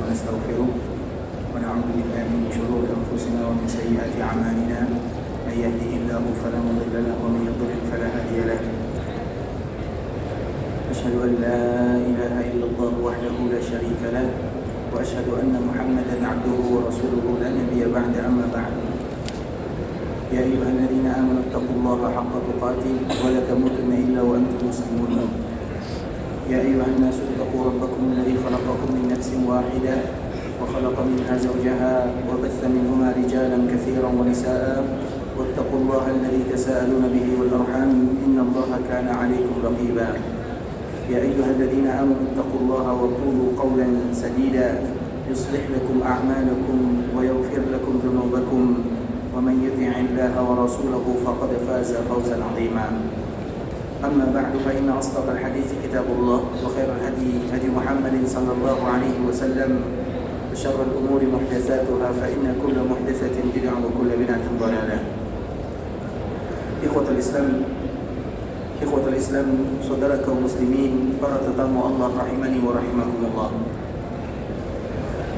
ونستغفره ونعوذ بالله من شرور أنفسنا ومن سيئات أعمالنا من يهده الله فلا مضل له ومن يضلل فلا هادي له أشهد أن لا إله إلا الله وحده لا شريك له وأشهد أن محمدا عبده ورسوله لا نبي بعد أما بعد يا أيها الذين آمنوا اتقوا الله حق تقاته ولا تموتن إلا وأنتم مسلمون يا أيها الناس اتقوا ربكم الذي خلقكم من نفس واحدة وخلق منها زوجها وبث منهما رجالا كثيرا ونساء واتقوا الله الذي تساءلون به والأرحام إن الله كان عليكم رقيبا يا أيها الذين آمنوا اتقوا الله وقولوا قولا سديدا يصلح لكم أعمالكم ويغفر لكم ذنوبكم ومن يطع الله ورسوله فقد فاز فوزا عظيما أما بعد فإن أصدق الحديث كتاب الله وخير الهدي هدي محمد صلى الله عليه وسلم وشر الأمور محدثاتها فإن كل محدثة بدعة وكل بدعة ضلالة. إخوة الإسلام saudara kaum muslimin, para tetamu Allah rahimani wa rahimakumullah.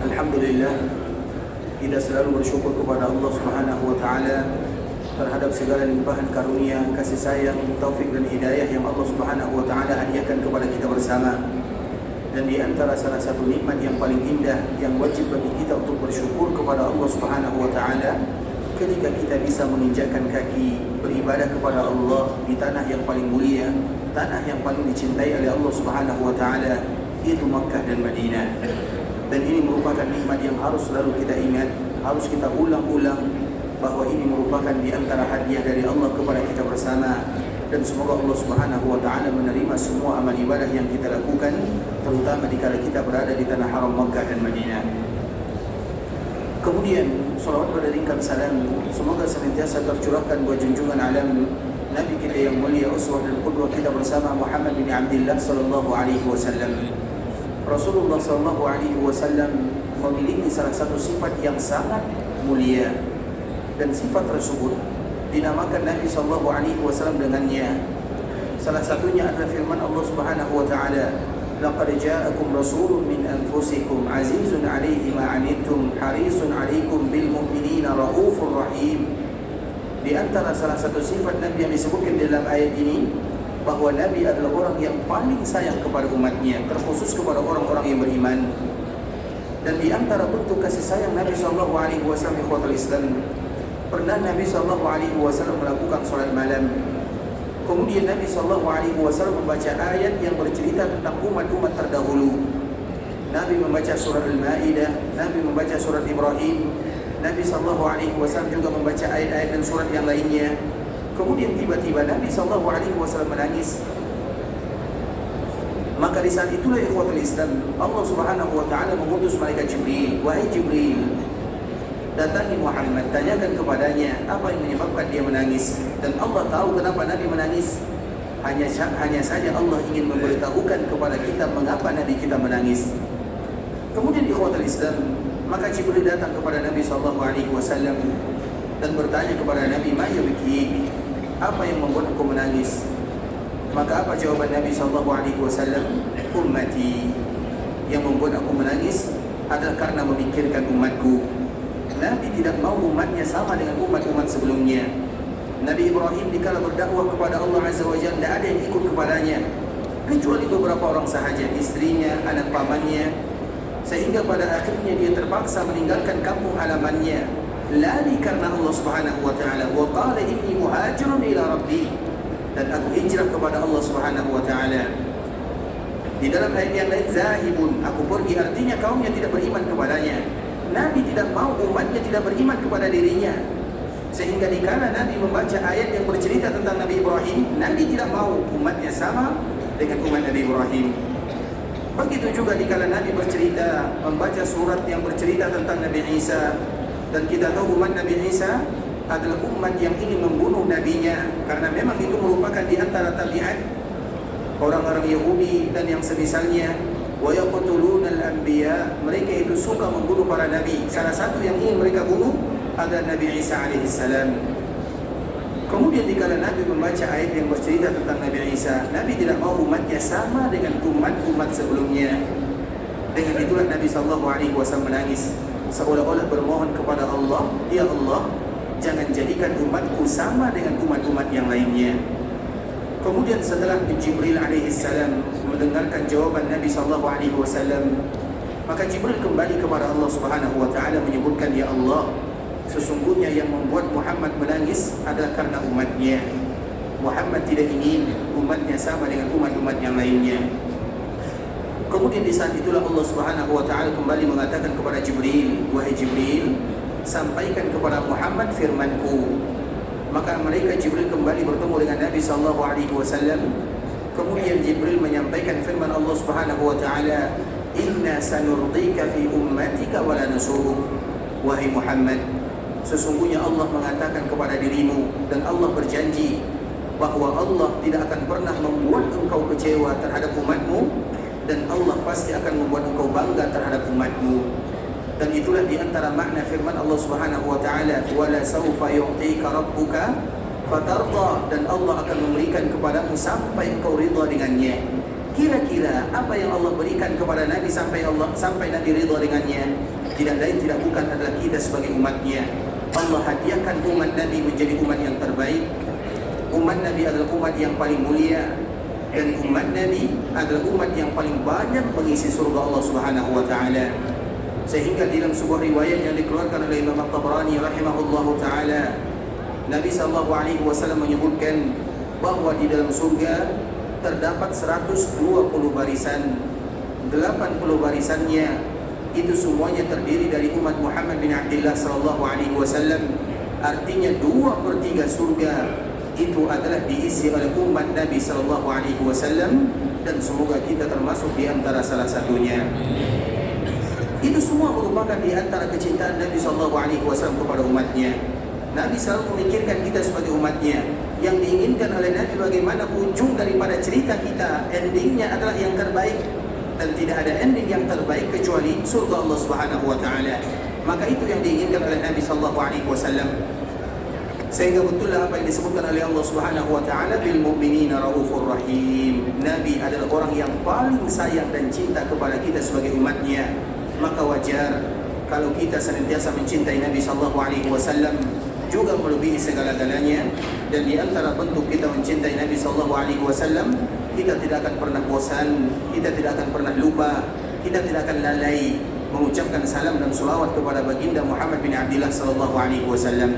Alhamdulillah, kita selalu bersyukur kepada Allah Subhanahu wa taala terhadap segala limpahan karunia, kasih sayang, taufik dan hidayah yang Allah Subhanahu wa taala hadiahkan kepada kita bersama. Dan di antara salah satu nikmat yang paling indah yang wajib bagi kita untuk bersyukur kepada Allah Subhanahu wa taala ketika kita bisa menginjakkan kaki beribadah kepada Allah di tanah yang paling mulia, tanah yang paling dicintai oleh Allah Subhanahu wa taala, yaitu Makkah dan Madinah. Dan ini merupakan nikmat yang harus selalu kita ingat, harus kita ulang-ulang bahwa ini merupakan di antara hadiah dari Allah kepada kita bersama. Dan semoga Allah Subhanahu wa taala menerima semua amal ibadah yang kita lakukan, terutama dikala kita berada di tanah haram Makkah dan Madinah. Kemudian salawat beriringkan salam semoga senantiasa tercurahkan buat junjungan alam Nabi kita yang mulia, uswah dan qudwah kita bersama, Muhammad bin Abdullah sallallahu alaihi wasallam. Rasulullah sallallahu alaihi wasallam memiliki salah satu sifat yang sangat mulia, dan sifat tersebut dinamakan Nabi sallallahu alaihi wasallam dengannya. Salah satunya adalah firman Allah Subhanahu wa taala, laqad ja'akum rasulun min anfusikum azizun 'alaihi ma 'anittum harisun 'alaikum bil mu'minina raufur rahim. Di antara salah satu sifat Nabi yang disebutkan dalam ayat ini bahwa Nabi adalah orang yang paling sayang kepada umatnya, terkhusus kepada orang-orang yang beriman. Dan di antara bentuk kasih sayang Nabi sallallahu alaihi wasallam, ikhwatul Islam, pernah Nabi SAW melakukan salat malam. Kemudian Nabi SAW membaca ayat yang bercerita tentang umat-umat terdahulu. Nabi membaca surah Al-Ma'idah, Nabi membaca surat Ibrahim, Nabi SAW juga membaca ayat-ayat dan surat yang lainnya. Kemudian tiba-tiba Nabi SAW menangis. Maka di saat itulah ikhwatul Islam, Allah Subhanahu wa taala mengutus malaikat Jibril, wahai Jibril, datangi Muhammad, tanyakan kepadanya apa yang menyebabkan dia menangis. Dan Allah tahu kenapa Nabi menangis. Hanya saja Allah ingin memberitahukan kepada kita mengapa Nabi kita menangis. Kemudian ikhwatul Islam, maka Jibril datang kepada Nabi SAW dan bertanya kepada Nabi, ma yubki, apa yang membuat aku menangis? Maka apa jawaban Nabi SAW? Ummati, yang membuat aku menangis adalah karena memikirkan umatku. Nabi tidak mau umatnya sama dengan umat-umat sebelumnya. Nabi Ibrahim dikala berdakwah kepada Allah Azza wa Jalla, tidak ada yang ikut kepadanya kecuali beberapa orang sahaja, istrinya, anak pamannya, sehingga pada akhirnya dia terpaksa meninggalkan kampung halamannya, lari karena Allah Subhanahu wa taala. Wa qala inni muhajirun ila rabbi, dan aku hijrah kepada Allah Subhanahu wa taala. Di dalam ayat yang lain, zahibun, aku pergi, artinya kaumnya tidak beriman kepadanya. Nabi tidak mau umatnya tidak beriman kepada dirinya, sehingga dikala Nabi membaca ayat yang bercerita tentang Nabi Ibrahim, Nabi tidak mau umatnya sama dengan umat Nabi Ibrahim. Begitu juga dikala Nabi membaca surat yang bercerita tentang Nabi Isa, dan kita tahu umat Nabi Isa adalah umat yang ingin membunuh nabinya, karena memang itu merupakan di antara tabiat orang-orang Yahudi dan yang semisalnya. Wa yaqtuluna al-anbiya, mereka itu suka membunuh para nabi. Salah satu yang ingin mereka bunuh adalah Nabi Isa alaihi salam. Kemudian dikala Nabi membaca ayat yang bercerita tentang Nabi Isa, Nabi tidak mau umatnya sama dengan umat-umat sebelumnya. Dengan itulah Nabi SAW menangis, seolah-olah bermohon kepada Allah, ya Allah, jangan jadikan umatku sama dengan umat-umat yang lainnya. Kemudian setelah Jibril alaihissalam mendengarkan jawaban Nabi SAW, maka Jibril kembali kepada Allah Subhanahu wa taala menyebutkan, ya Allah, sesungguhnya yang membuat Muhammad menangis adalah karena umatnya. Muhammad tidak ingin umatnya sama dengan umat-umat yang lainnya. Kemudian di saat itulah Allah Subhanahu wa taala kembali mengatakan kepada Jibril, wahai Jibril, sampaikan kepada Muhammad firman-Ku. Maka malaikat Jibril kembali bertemu dengan Nabi SAW. Kemudian Jibril menyampaikan firman Allah Subhanahu wa taala, inna sanurdika fi ummatika wa la nasuruh. Wahai Muhammad, sesungguhnya Allah mengatakan kepada dirimu dan Allah berjanji bahwa Allah tidak akan pernah membuat engkau kecewa terhadap umatmu, dan Allah pasti akan membuat engkau bangga terhadap umatmu. Dan itulah di antara makna firman Allah Subhanahu wa taala, wala saufa yu'tika rabbuka fatarda, dan Allah akan memberikan kepadamu sampai engkau ridha dengannya. Kira-kira apa yang Allah berikan kepada Nabi sampai Nabi ridha dengannya? Tidak lain tidak bukan adalah kita sebagai umatnya. Allah hadiahkan umat Nabi menjadi umat yang terbaik. Umat Nabi adalah umat yang paling mulia, dan umat Nabi adalah umat yang paling banyak mengisi surga Allah Subhanahu wa taala. Sehingga dalam sebuah riwayat yang dikeluarkan oleh Imam At-Tabrani rahimahullahu taala, Nabi SAW menyebutkan bahwa di dalam surga terdapat 120 barisan. 80 barisannya itu semuanya terdiri dari umat Muhammad bin Abdullah SAW. Artinya 2/3 surga itu adalah diisi oleh umat Nabi SAW, dan semoga kita termasuk di antara salah satunya. Itu semua merupakan di antara kecintaan Nabi SAW kepada umatnya. Nabi selalu memikirkan kita sebagai umatnya. Yang diinginkan oleh Nabi bagaimana ujung daripada cerita kita, endingnya adalah yang terbaik, dan tidak ada ending yang terbaik kecuali surga Allah Subhanahu wa taala. Maka itu yang diinginkan oleh Nabi SAW. Sehingga betullah apa yang disebutkan oleh Allah Subhanahu wa taala, bil mu'minina raufur rahim. Nabi adalah orang yang paling sayang dan cinta kepada kita sebagai umatnya. Maka wajar kalau kita senantiasa mencintai Nabi SAW, juga melebihi segala-galanya. Dan di antara bentuk kita mencintai Nabi SAW, kita tidak akan pernah bosan, kita tidak akan pernah lupa, kita tidak akan lalai mengucapkan salam dan salawat kepada baginda Muhammad bin Abdullah SAW.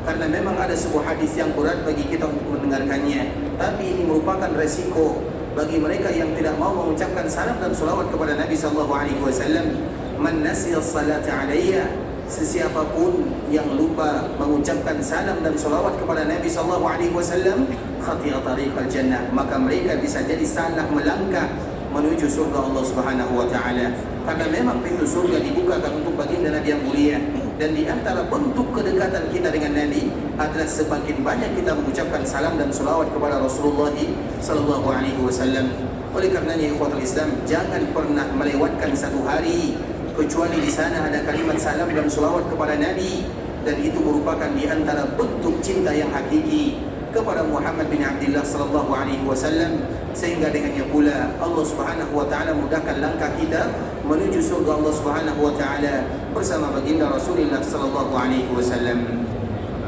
Karena memang ada sebuah hadis yang berat bagi kita untuk mendengarkannya, tapi ini merupakan resiko bagi mereka yang tidak mau mengucapkan salam dan salawat kepada Nabi SAW. Man nasiya salata alayya, sesiapapun yang lupa mengucapkan salam dan salawat kepada Nabi SAW, khati'a tariqal jannah, maka mereka bisa jadi salah melangkah menuju surga Allah Subhanahu wa taala. Karena memang pintu surga dibukakan untuk baginda Nabi yang mulia. Dan di antara bentuk kedekatan kita dengan Nabi adalah semakin banyak kita mengucapkan salam dan salawat kepada Rasulullah SAW. Oleh karenanya ikhwatul Islam, jangan pernah melewatkan satu hari kecuali di sana ada kalimat salam dan salawat kepada Nabi. Dan itu merupakan di antara bentuk cinta yang hakiki kepada Muhammad bin Abdullah SAW. Sehingga dengannya pula Allah Subhanahu wa taala mudahkan langkah kita menuju surga Allah Subhanahu wa taala bersama baginda Rasulullah sallallahu alaihi wasallam.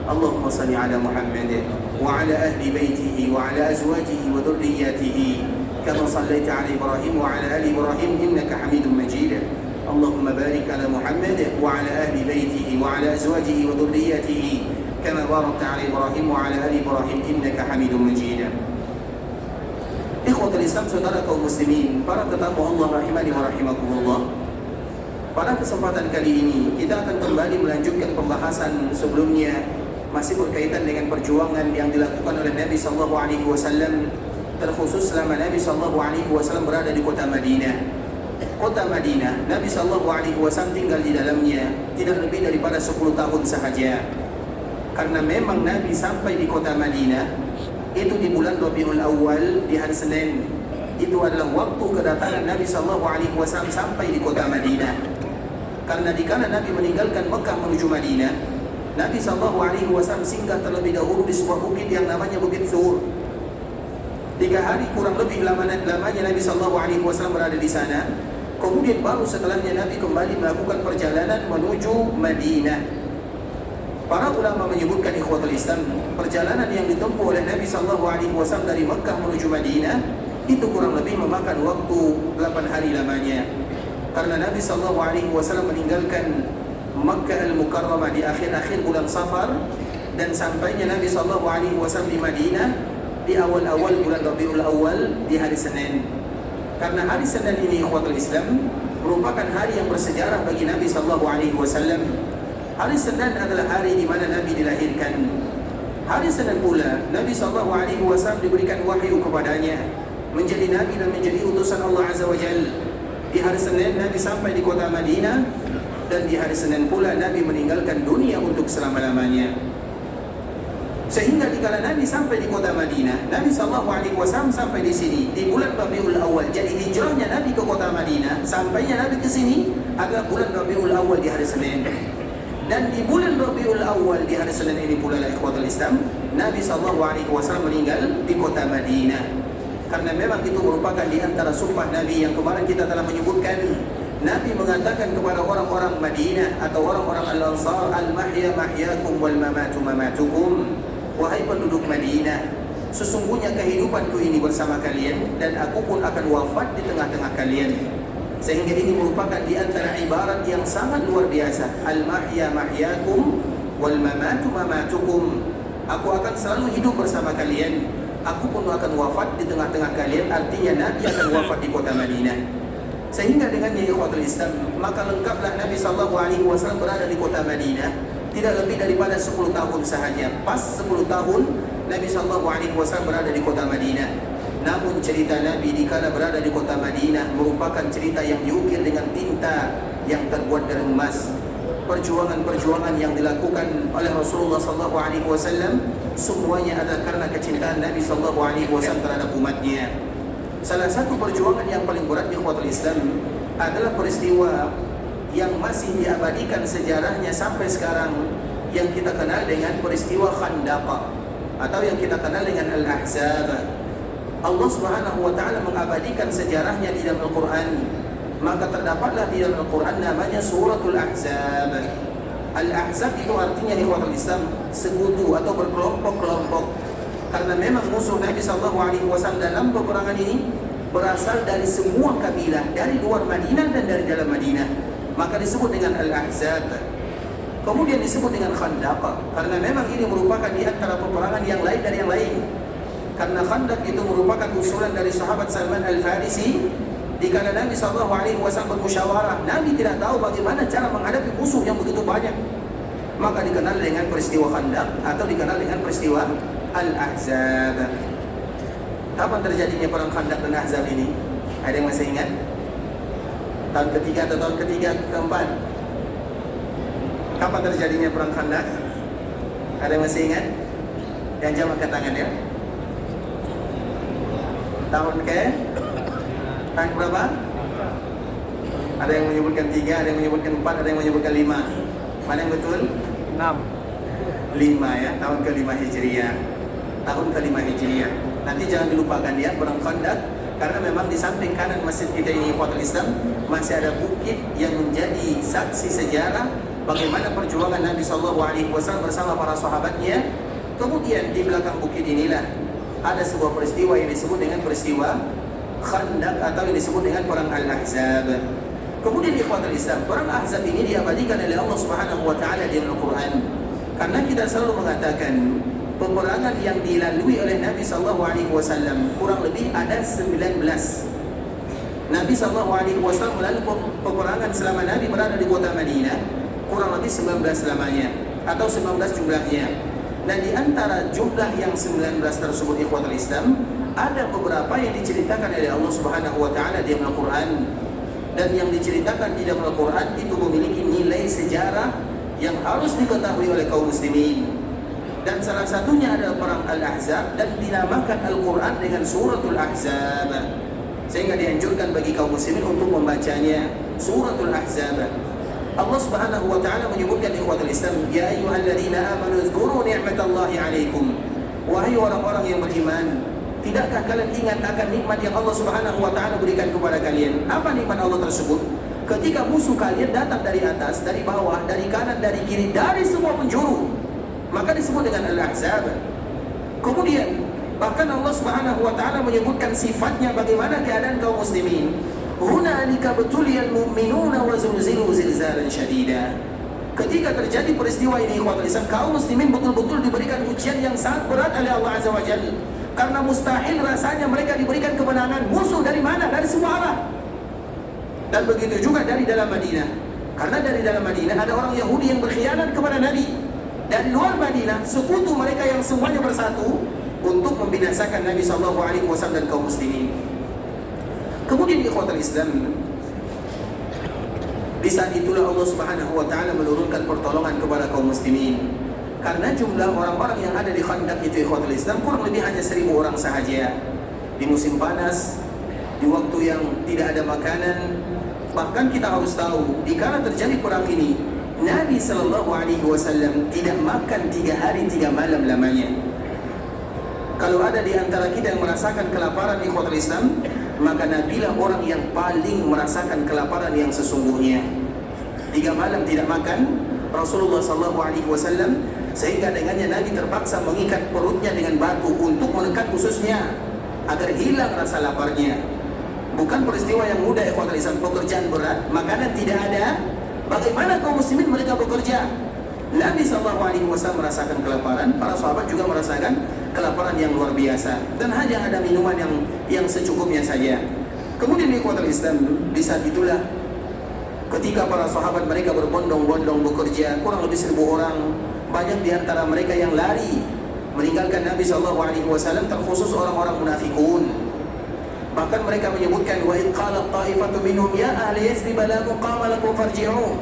Allahumma salli ala Muhammad wa ala ahli baitihi wa ala azwajihi wa dhurriyyatihi kama sallaita ala Ibrahim wa ala ali Ibrahim innaka Hamidum Majid. Allahumma barik ala Muhammad wa ala ahli baitihi wa ala azwajihi wa dhurriyyatihi kama barakta ala Ibrahim wa ala ali Ibrahim innaka Hamidum Majid. Ikhwatul Islam, saudara kaum muslimin, para tetamu Allah rahimani wa rahimakumullah. Pada kesempatan kali ini kita akan kembali melanjutkan pembahasan sebelumnya, masih berkaitan dengan perjuangan yang dilakukan oleh Nabi SAW, terkhusus selama Nabi SAW berada di kota Madinah. Kota Madinah, Nabi SAW tinggal di dalamnya tidak lebih daripada 10 tahun sahaja. Karena memang Nabi sampai di kota Madinah itu di bulan Rabiul Awal, di hari Senin. Itu adalah waktu kedatangan Nabi SAW sampai di kota Madinah. Karena dikala Nabi meninggalkan Mekah menuju Madinah, Nabi SAW singgah terlebih dahulu di sebuah bukit yang namanya Bukit Thur. 3 hari kurang lebih lamanya Nabi SAW berada di sana. Kemudian baru setelahnya Nabi kembali melakukan perjalanan menuju Madinah. Para ulama menyebutkan ikhwatul Islam, perjalanan yang ditempuh oleh Nabi SAW dari Mekah menuju Madinah itu kurang lebih memakan waktu 8 hari lamanya. Karena Nabi SAW meninggalkan Makkah Al-Mukarramah di akhir-akhir bulan Safar, dan sampainya Nabi SAW di Madinah di awal-awal bulan Rabiul Awal di hari Senin. Karena hari Senin ini ikhwatul Islam merupakan hari yang bersejarah bagi Nabi SAW. Hari Senin adalah hari di mana Nabi dilahirkan. Hari Senin pula Nabi SAW diberikan wahyu kepadanya menjadi Nabi dan menjadi utusan Allah Azza wa Jalla. Di hari Senin Nabi sampai di kota Madinah, dan di hari Senin pula Nabi meninggalkan dunia untuk selama-lamanya. Sehingga dikala Nabi sampai di kota Madinah, Nabi SAW sampai di sini di bulan Rabiul Awal. Jadi hijrahnya Nabi ke kota Madinah, sampainya Nabi ke sini adalah bulan Rabiul Awal di hari Senin. Dan di bulan Rabiul Awal di hari Senin ini pula ikhwatul Islam, Nabi SAW meninggal di kota Madinah. Karena memang itu merupakan di antara sumpah Nabi yang kemarin kita telah menyebutkan. Nabi mengatakan kepada orang-orang Madinah atau orang-orang Al-Ansar, Al-Mahya mahyakum wal mamatu mamatukum. Wahai penduduk Madinah, sesungguhnya kehidupanku ini bersama kalian, dan aku pun akan wafat di tengah-tengah kalian. Sehingga ini merupakan di antara ibarat yang sangat luar biasa. Al-Mahya mahyakum wal mamatu mamatukum. Aku akan selalu hidup bersama kalian, aku pun akan wafat di tengah-tengah kalian. Artinya Nabi akan wafat di kota Madinah. Sehingga dengannya ikhwatul Islam, maka lengkaplah Nabi SAW berada di kota Madinah tidak lebih daripada 10 tahun sahaja. Pas 10 tahun Nabi SAW berada di kota Madinah. Namun cerita Nabi dikala berada di kota Madinah merupakan cerita yang diukir dengan tinta yang terbuat dari emas. Perjuangan-perjuangan yang dilakukan oleh Rasulullah SAW semuanya adalah karena kecintaan Nabi SAW terhadap umatnya. Salah satu perjuangan yang paling berat di ikhwatul Islam adalah peristiwa yang masih diabadikan sejarahnya sampai sekarang, yang kita kenal dengan peristiwa Khandaq atau yang kita kenal dengan Al-Ahzab. Allah Subhanahu wa taala mengabadikan sejarahnya di dalam Al-Qur'an. Maka terdapatlah di dalam Al-Qur'an namanya Suratul Ahzab. Al-Ahzab itu artinya ikhwatul Islam sekutu atau berkelompok-kelompok. Karena memang musuh Nabi SAW dalam peperangan ini berasal dari semua kabilah, dari luar Madinah dan dari dalam Madinah. Maka disebut dengan Al-Ahzab. Kemudian disebut dengan Khandaq, karena memang ini merupakan di antara peperangan yang lain dari yang lain. Karena Khandaq itu merupakan usulan dari sahabat Salman Al-Farisi. Dikala Nabi SAW bermusyawarah, Nabi tidak tahu bagaimana cara menghadapi musuh yang begitu banyak. Maka dikenal dengan peristiwa Khandaq atau dikenal dengan peristiwa Al-Ahzab. Kapan terjadinya perang Khandaq dan Ahzab ini? Ada yang masih ingat? Tahun ketiga atau tahun ketiga, keempat? Kapan terjadinya perang Khandaq? Ada yang masih ingat? Yang jawab angkat tangan ya. Tahun ke? Tahun berapa? Ada yang menyebutkan 3, ada yang menyebutkan 4, ada yang menyebutkan 5. Mana yang betul? 6. 5 ya, tahun ke-5 Hijriah. Tahun ke-5 Hijriah. Nanti jangan dilupakan ya, perang Khandaq, karena memang di samping kanan masjid kita ini ikhwatul Islam masih ada bukit yang menjadi saksi sejarah bagaimana perjuangan Nabi SAW bersama para sahabatnya. Kemudian di belakang bukit inilah ada sebuah peristiwa yang disebut dengan peristiwa Khandaq atau yang disebut dengan perang Al-Ahzab. Kemudian ikhwatul Islam, perang Ahzab ini diabadikan oleh Allah Subhanahu wa taala di Al-Qur'an. Karena kita selalu mengatakan peperangan yang dilalui oleh Nabi SAW kurang lebih ada 19. Nabi SAW melalui peperangan selama Nabi berada di kota Madinah kurang lebih 19 lamanya atau 19 jumlahnya. Nah di antara jumlah yang 19 tersebut ikhwatul Islam ada beberapa yang diceritakan oleh Allah Subhanahu wa taala di Al-Qur'an, dan yang diceritakan di dalam Al-Qur'an itu memiliki nilai sejarah yang harus diketahui oleh kaum muslimin. Dan salah satunya adalah perang Al-Ahzab, dan dinamakan Al-Quran dengan Suratul Ahzab, sehingga dianjurkan bagi kaum muslimin untuk membacanya. Suratul Ahzab, Allah Subhanahu wa taala menyebutkan ikhwatul Islam, ya ayyuhalladzina amanu dzkuru ni'matallahi 'alaikum. Wahai orang-orang yang beriman, tidakkah kalian ingat akan nikmat yang Allah Subhanahu wa taala berikan kepada kalian? Apa nikmat Allah tersebut? Ketika musuh kalian datang dari atas, dari bawah, dari kanan, dari kiri, dari semua penjuru, maka disebut dengan Al-Ahzab. Kemudian bahkan Allah Subhanahu wa taala menyebutkan sifatnya bagaimana keadaan kaum muslimin. Hunalika betuliyal mu'minuna wa zulzilu zilzalan syadida. Ketika terjadi peristiwa ini, ikhwatul Islam, kaum muslimin betul-betul diberikan ujian yang sangat berat oleh Allah Azza wa Jalla. Karena mustahil rasanya mereka diberikan kemenangan. Musuh dari mana? Dari semua arah. Dan begitu juga dari dalam Madinah. Karena dari dalam Madinah ada orang Yahudi yang berkhianat kepada Nabi. Dari luar Madinah, sekutu mereka yang semuanya bersatu untuk membinasakan Nabi SAW dan kaum muslimin. Kemudian ikhwatul Islam, di saat itulah Allah Subhanahu wa taala menurunkan pertolongan kepada kaum muslimin. Karena jumlah orang-orang yang ada di Khandaq itu ikhwatul Islam kurang lebih hanya 1000 orang sahaja. Di musim panas, di waktu yang tidak ada makanan, bahkan kita harus tahu di kala terjadi perang ini, Nabi sallallahu alaihi wasallam tidak makan 3 hari 3 malam lamanya. Kalau ada di antara kita yang merasakan kelaparan ikhwatul Islam, maka Nabilah orang yang paling merasakan kelaparan yang sesungguhnya. 3 malam tidak makan Rasulullah sallallahu alaihi wasallam, sehingga dengannya Nabi terpaksa mengikat perutnya dengan batu untuk menekan ususnya agar hilang rasa laparnya. Bukan peristiwa yang mudah ikhwatul Islam, pekerjaan berat, makanan tidak ada. Bagaimana kaum muslimin mereka bekerja? Nabi SAW merasakan kelaparan, para sahabat juga merasakan kelaparan yang luar biasa, dan hanya ada minuman yang secukupnya saja. Kemudian ikhwatul Islam, di saat itulah ketika para sahabat mereka berbondong-bondong bekerja, kurang lebih 1000 orang, banyak di antara mereka yang lari meninggalkan Nabi SAW, terkhusus orang-orang munafikun. Bahkan mereka menyebutkan, wa id qalat ta'ifatu minhum ya ahli Yathrib la muqama lakum farji'u.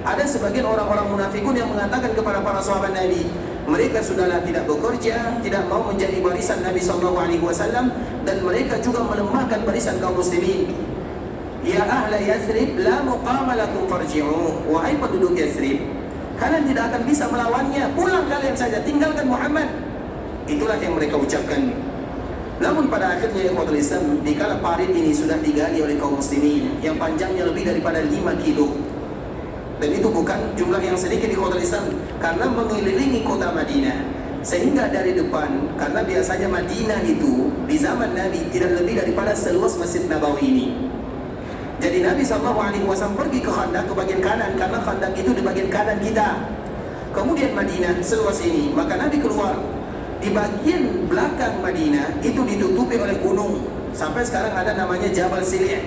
Ada sebagian orang-orang munafikun yang mengatakan kepada para sahabat Nabi, mereka sudahlah tidak bekerja, tidak mau menjadi barisan Nabi SAW, dan mereka juga melemahkan barisan kaum muslimin. Ya ahli Yathrib la muqama lakum farji'u. Wahai penduduk Yathrib, kalian tidak akan bisa melawannya, pulang kalian saja, tinggalkan Muhammad. Itulah yang mereka ucapkan. Namun pada akhirnya ikhwatul Islam, di kala parit ini sudah digali oleh kaum muslimin yang panjangnya lebih daripada 5 kilo. Dan itu bukan jumlah yang sedikit ikhwatul Islam, karena mengelilingi kota Madinah. Sehingga dari depan, karena biasanya Madinah itu di zaman Nabi tidak lebih daripada seluas Masjid Nabawi ini. Jadi Nabi SAW pergi ke Khandaq, ke bagian kanan, karena Khandaq itu di bagian kanan kita. Kemudian Madinah seluas ini, maka Nabi keluar. Di bagian belakang Madinah itu ditutupi oleh gunung. Sampai sekarang ada namanya Jabal Sili'.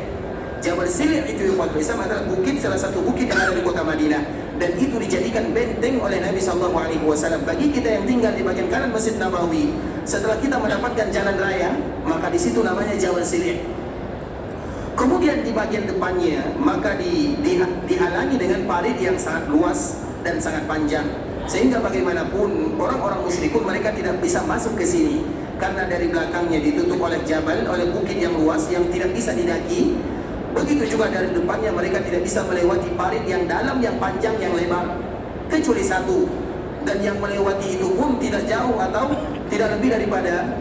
Jabal Sili' itu ikhwatul Islam adalah bukit, salah satu bukit yang ada di kota Madinah. Dan itu dijadikan benteng oleh Nabi SAW. Bagi kita yang tinggal di bagian kanan Masjid Nabawi, setelah kita mendapatkan jalan raya, maka di situ namanya Jabal Sili'. Kemudian di bagian depannya, maka dihalangi dengan parit yang sangat luas dan sangat panjang, sehingga bagaimanapun orang-orang musyrikun mereka tidak bisa masuk ke sini, karena dari belakangnya ditutup oleh jabal, oleh bukit yang luas yang tidak bisa didaki. Begitu juga dari depannya mereka tidak bisa melewati parit yang dalam, yang panjang, yang lebar, kecuali satu, dan yang melewati itu pun tidak jauh atau tidak lebih daripada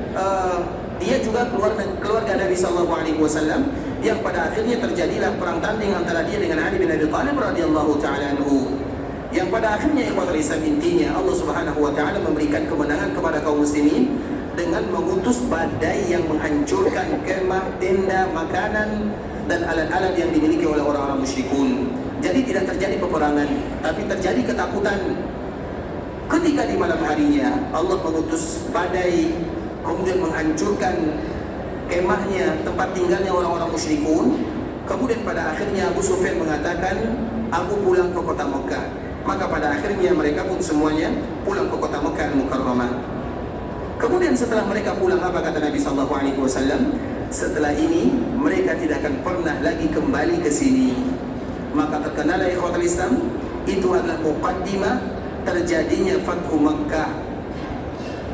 dia juga keluarga Nabi SAW, yang pada akhirnya terjadilah perang tanding antara dia dengan Ali bin Abi Thalib radhiyallahu taala anhu. Yang pada akhirnya ikhwatul Islam, intinya Allah Subhanahu wa taala memberikan kemenangan kepada kaum muslimin dengan mengutus badai yang menghancurkan kemah, tenda, makanan dan alat-alat yang dimiliki oleh orang-orang musyrikun. Jadi tidak terjadi peperangan, tapi terjadi ketakutan. Ketika di malam harinya Allah mengutus badai, kemudian menghancurkan kemahnya, tempat tinggalnya orang-orang musyrikun. Kemudian pada akhirnya Abu Sufyan mengatakan, aku pulang ke kota Mekah. Maka pada akhirnya mereka pun semuanya pulang ke kota Mekah Al-Mukarramah. Kemudian setelah mereka pulang, apa kata Nabi SAW? Setelah ini mereka tidak akan pernah lagi kembali ke sini. Maka terkenalah ikhwatul Islam, itu adalah muqaddimah terjadinya Fathu Mekah.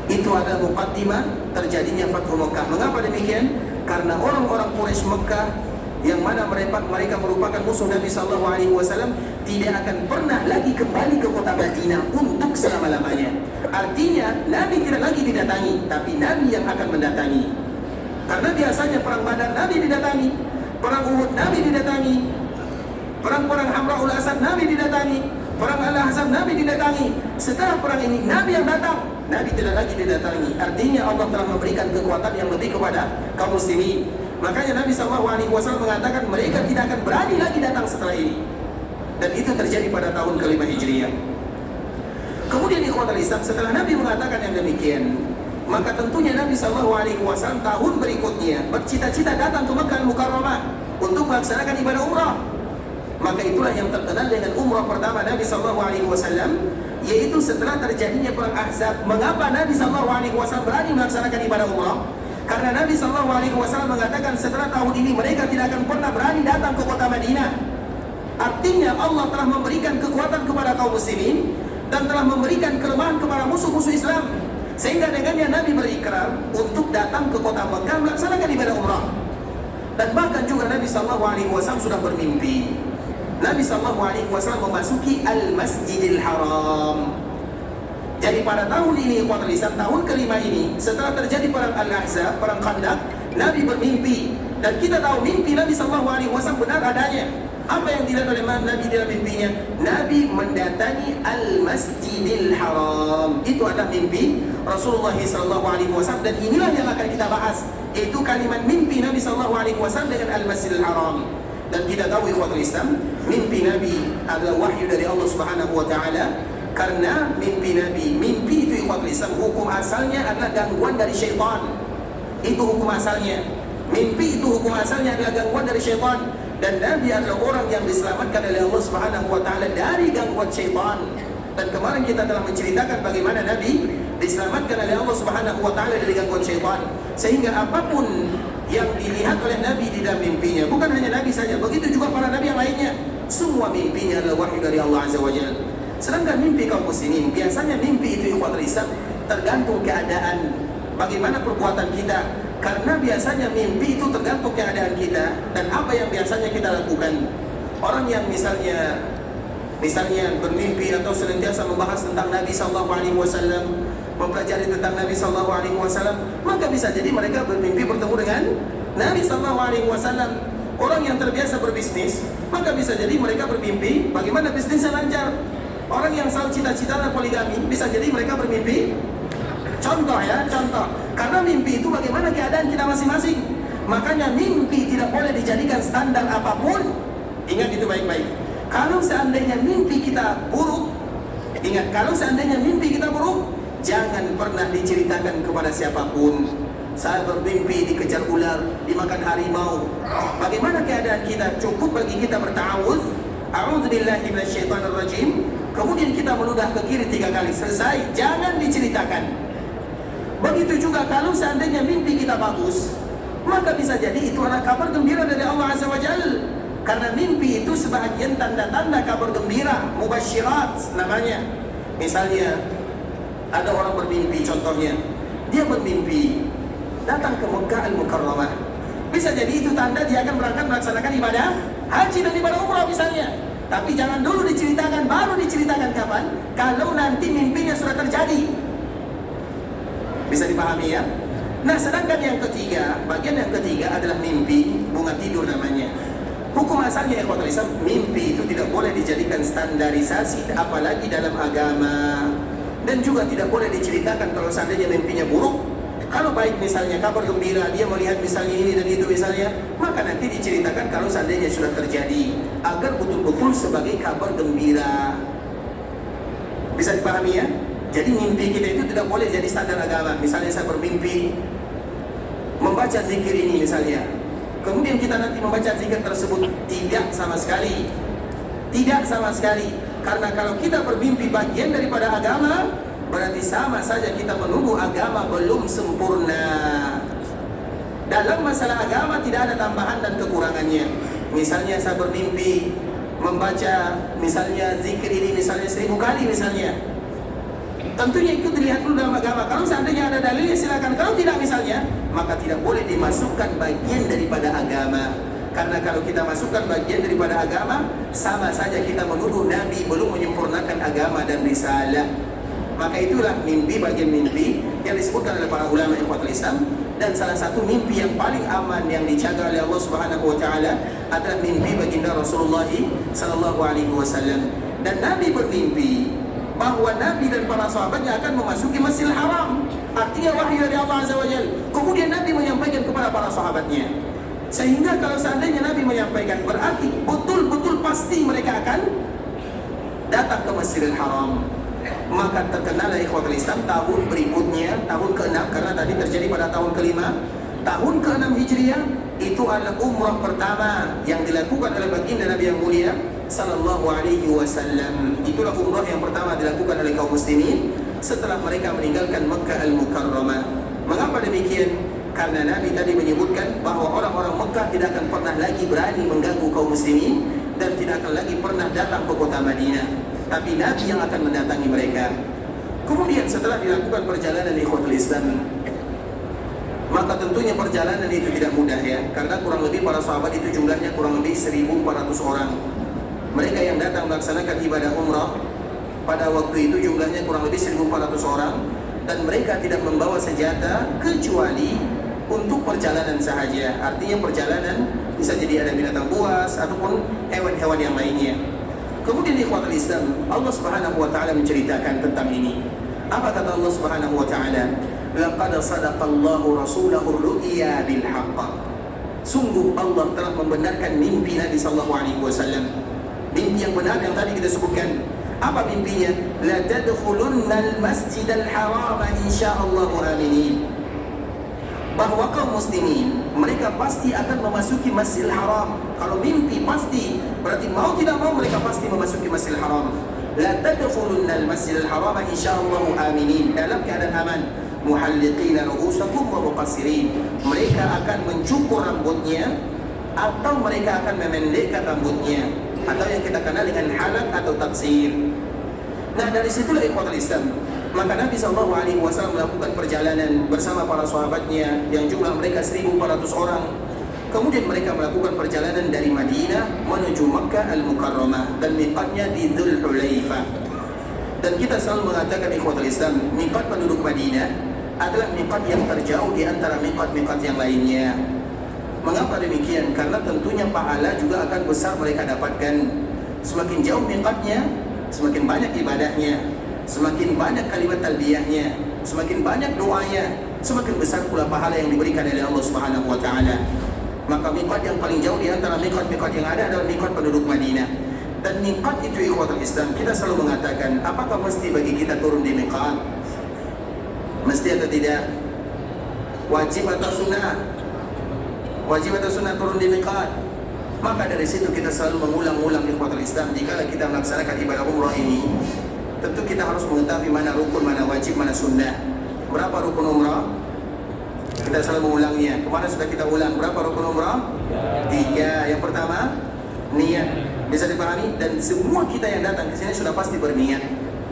Itu adalah muqaddimah terjadinya Fathu Mekah. Mengapa demikian? Karena orang-orang Quraisy Mekah yang mana mereka merupakan musuh Nabi SAW tidak akan pernah lagi kembali ke kota Madinah untuk selama-lamanya. Artinya Nabi tidak lagi didatangi, tapi Nabi yang akan mendatangi. Karena biasanya perang Badar Nabi didatangi, perang Uhud Nabi didatangi, perang-perang Hamraul Asad Nabi didatangi, perang Al-Ahzab Nabi didatangi. Setelah perang ini Nabi yang datang, Nabi tidak lagi didatangi. Artinya Allah telah memberikan kekuatan yang lebih kepada kaum muslimin. Makanya Nabi SAW mengatakan mereka tidak akan berani lagi datang setelah ini. Dan itu terjadi pada tahun ke-5 Hijriah. Kemudian ikhwatul Islam, setelah Nabi mengatakan yang demikian, maka tentunya Nabi SAW tahun berikutnya bercita-cita datang ke Makkah Al-Mukarramah untuk melaksanakan ibadah umrah. Maka itulah yang terkenal dengan umrah pertama Nabi SAW, yaitu setelah terjadinya perang Ahzab. Mengapa Nabi SAW berani melaksanakan ibadah umrah? Karena Nabi SAW mengatakan setelah tahun ini mereka tidak akan pernah berani datang ke kota Madinah. Artinya Allah telah memberikan kekuatan kepada kaum muslimin dan telah memberikan kelemahan kepada musuh-musuh Islam, sehingga dengannya Nabi berikrar untuk datang ke kota Mekah melaksanakan ibadah umrah. Dan bahkan juga Nabi SAW sudah bermimpi. Nabi SAW memasuki Al-Masjidil Haram. Jadi pada tahun ini, ikhwatul Islam, tahun ke-5 ini, setelah terjadi perang Al-Ahzab, perang Khandaq, Nabi bermimpi. Dan kita tahu mimpi Nabi SAW benar adanya. Apa yang dilihat oleh Nabi dalam mimpinya? Nabi mendatangi Al-Masjidil Haram. Itu adalah mimpi Rasulullah SAW. Dan inilah yang akan kita bahas, yaitu kalimat mimpi Nabi SAW dengan Al-Masjidil Haram. Dan kita tahu ikhwatul Islam, mimpi Nabi adalah wahyu dari Allah Subhanahu wa Ta'ala. Karena mimpi Nabi, mimpi itu ikhwatul Islam, hukum asalnya adalah gangguan dari syaitan. Itu hukum asalnya. Mimpi itu hukum asalnya adalah gangguan dari syaitan. Dan Nabi adalah orang yang diselamatkan oleh Allah Subhanahu wa Ta'ala dari gangguan syaitan. Dan kemarin kita telah menceritakan bagaimana Nabi diselamatkan oleh Allah Subhanahu wa Ta'ala dari gangguan syaitan. Sehingga apapun yang dilihat oleh Nabi di dalam mimpinya, bukan hanya Nabi saja, begitu juga para Nabi yang lainnya, semua mimpinya adalah wahyu dari Allah Azza wa Jalla. Sedangkan mimpi kaum muslimin, biasanya mimpi itu ikhwatul Islam tergantung keadaan, bagaimana perbuatan kita. Karena biasanya mimpi itu tergantung keadaan kita dan apa yang biasanya kita lakukan. Orang yang misalnya bermimpi atau senantiasa membahas tentang Nabi SAW, mempelajari tentang Nabi SAW, maka bisa jadi mereka bermimpi bertemu dengan Nabi SAW. Orang yang terbiasa berbisnis, maka bisa jadi mereka bermimpi bagaimana bisnisnya lancar. Orang yang selalu cita-citanya poligami, bisa jadi mereka bermimpi. Contoh. Karena mimpi itu bagaimana keadaan kita masing-masing. Makanya mimpi tidak boleh dijadikan standar apapun. Ingat itu baik-baik. Kalau seandainya mimpi kita buruk, jangan pernah diceritakan kepada siapapun. Saya bermimpi dikejar ular, dimakan harimau. Bagaimana keadaan kita? Cukup bagi kita berta'awudz, a'udzubillahi minasyaitonirrajim. Kemudian kita meludah ke kiri 3 kali, selesai, jangan diceritakan. Begitu juga kalau seandainya mimpi kita bagus, maka bisa jadi itu adalah kabar gembira dari Allah Azza wa Jalla. Karena mimpi itu sebagian tanda-tanda kabar gembira, mubasyirat namanya. Misalnya ada orang bermimpi, contohnya dia bermimpi datang ke Makkah Al-Mukarramah. Bisa jadi itu tanda dia akan berangkat melaksanakan ibadah haji dan ibadah umrah misalnya. Tapi jangan dulu diceritakan, baru diceritakan kapan? Kalau nanti mimpinya sudah terjadi. Bisa dipahami ya? Nah, sedangkan yang ketiga, bagian yang ketiga adalah mimpi bunga tidur namanya. Hukum asalnya ikhwatul Islam, mimpi itu tidak boleh dijadikan standarisasi apalagi dalam agama. Dan juga tidak boleh diceritakan kalau seandainya mimpinya buruk. Kalau baik misalnya kabar gembira, dia melihat misalnya ini dan itu misalnya, maka nanti diceritakan kalau seandainya sudah terjadi, agar betul-betul sebagai kabar gembira. Bisa dipahami ya? Jadi mimpi kita itu tidak boleh jadi standar agama. Misalnya saya bermimpi membaca zikir ini misalnya, kemudian kita nanti membaca zikir tersebut, tidak sama sekali. Tidak sama sekali. Karena kalau kita bermimpi bagian daripada agama, berarti sama saja kita menuduh agama belum sempurna. Dalam masalah agama tidak ada tambahan dan kekurangannya. Misalnya saya bermimpi membaca misalnya zikir ini misalnya 1000 kali misalnya, tentunya itu dilihat dulu dalam agama. Kalau seandainya ada dalilnya silakan. Kalau tidak misalnya, maka tidak boleh dimasukkan bagian daripada agama. Karena kalau kita masukkan bagian daripada agama, sama saja kita menuduh Nabi belum menyempurnakan agama dan risalah. Maka itulah mimpi, bagian mimpi yang disebutkan oleh para ulama ikhwatul Islam. Dan salah satu mimpi yang paling aman yang dijaga oleh Allah Subhanahu wa taala adalah mimpi baginda Rasulullah sallallahu alaihi wasallam. Dan Nabi bermimpi bahwa Nabi dan para sahabatnya akan memasuki Masjidil Haram. Artinya wahyu dari Allah Azza wa Jalla. Kemudian Nabi menyampaikan kepada para sahabatnya. Sehingga kalau seandainya Nabi menyampaikan, berarti betul-betul pasti mereka akan datang ke Masjidil Haram. Maka terkenal ikhwatul Islam tahun berikutnya, tahun ke-6, karena tadi terjadi pada tahun ke-5, tahun ke-6 Hijriah, itu adalah umrah pertama yang dilakukan oleh baginda Nabi yang mulia sallallahu alaihi wasallam. Itulah umrah yang pertama dilakukan oleh kaum muslimin setelah mereka meninggalkan Mekkah Al-Mukarramah. Mengapa demikian? Karena Nabi tadi menyebutkan bahwa orang-orang Mekkah tidak akan pernah lagi berani mengganggu kaum muslimin dan tidak akan lagi pernah datang ke kota Madinah, tapi Nabi yang akan mendatangi mereka. Kemudian setelah dilakukan perjalanan ikhwatul Islam, maka tentunya perjalanan itu tidak mudah ya, karena kurang lebih para sahabat itu jumlahnya kurang lebih 1.400 orang. Mereka yang datang melaksanakan ibadah umrah pada waktu itu jumlahnya kurang lebih 1.400 orang, dan mereka tidak membawa senjata kecuali untuk perjalanan sahaja. Artinya perjalanan bisa jadi ada binatang buas ataupun hewan-hewan yang lainnya. Kemudian ikhwatul Islam, Allah Subhanahu wa taala menceritakan tentang ini. Apa kata Allah Subhanahu wa taala? Laqad sadaqallahu rasulahu ar-ru'ya bil haqq. Sungguh Allah telah membenarkan mimpi Nabi sallallahu alaihi wasallam. Mimpi yang benar yang tadi kita sebutkan. Apa mimpinya? La tadkhulunnal masjidal haram insyaallah aminin. Bahwa kaum muslimin mereka pasti akan memasuki Masjidil Haram. Kalau mimpi pasti, berarti mau tidak mau mereka pasti memasuki Masjidil Haram. La tadkhulunnal masjidal haram insyaallah aminin, dalam keadaan aman. Muhalliqina ru'usakum wa muqassirin. Mereka akan mencukur rambutnya atau mereka akan memendekkan rambutnya, atau yang kita kenal dengan halaq atau taksir. Nah, dari situlah ikhwatul Islam, maka Nabi SAW melakukan perjalanan bersama para sahabatnya yang jumlah mereka 1.400 orang. Kemudian mereka melakukan perjalanan dari Madinah menuju Makkah Al-Mukarramah, dan miqatnya di Dzul Hulaifah. Dan kita selalu mengatakan ikhwatul Islam, miqat penduduk Madinah adalah miqat yang terjauh di antara miqat-miqat yang lainnya. Mengapa demikian? Karena tentunya pahala juga akan besar mereka dapatkan. Semakin jauh miqatnya, semakin banyak ibadahnya, semakin banyak kalimat talbiyahnya, semakin banyak doanya, semakin besar pula pahala yang diberikan oleh Allah Subhanahu wa taala. Maka miqat yang paling jauh di antara miqat-miqat yang ada adalah miqat penduduk Madinah. Dan miqat itu ikhwatul Islam, kita selalu mengatakan, apakah mesti bagi kita turun di miqat? Mesti atau tidak? Wajib atau sunnah? Wajib atau sunnah turun di miqat? Maka dari situ kita selalu mengulang-ulang ikhwatul Islam, jika kita melaksanakan ibadah umrah ini, tentu kita harus mengetahui mana rukun, mana wajib, mana sunnah. Berapa rukun umrah? Kita selalu mengulanginya. Kemarin sudah kita ulang. Berapa rukun umrah? 3. Yang pertama, niat. Bisa dipahami? Dan semua kita yang datang ke sini sudah pasti berniat.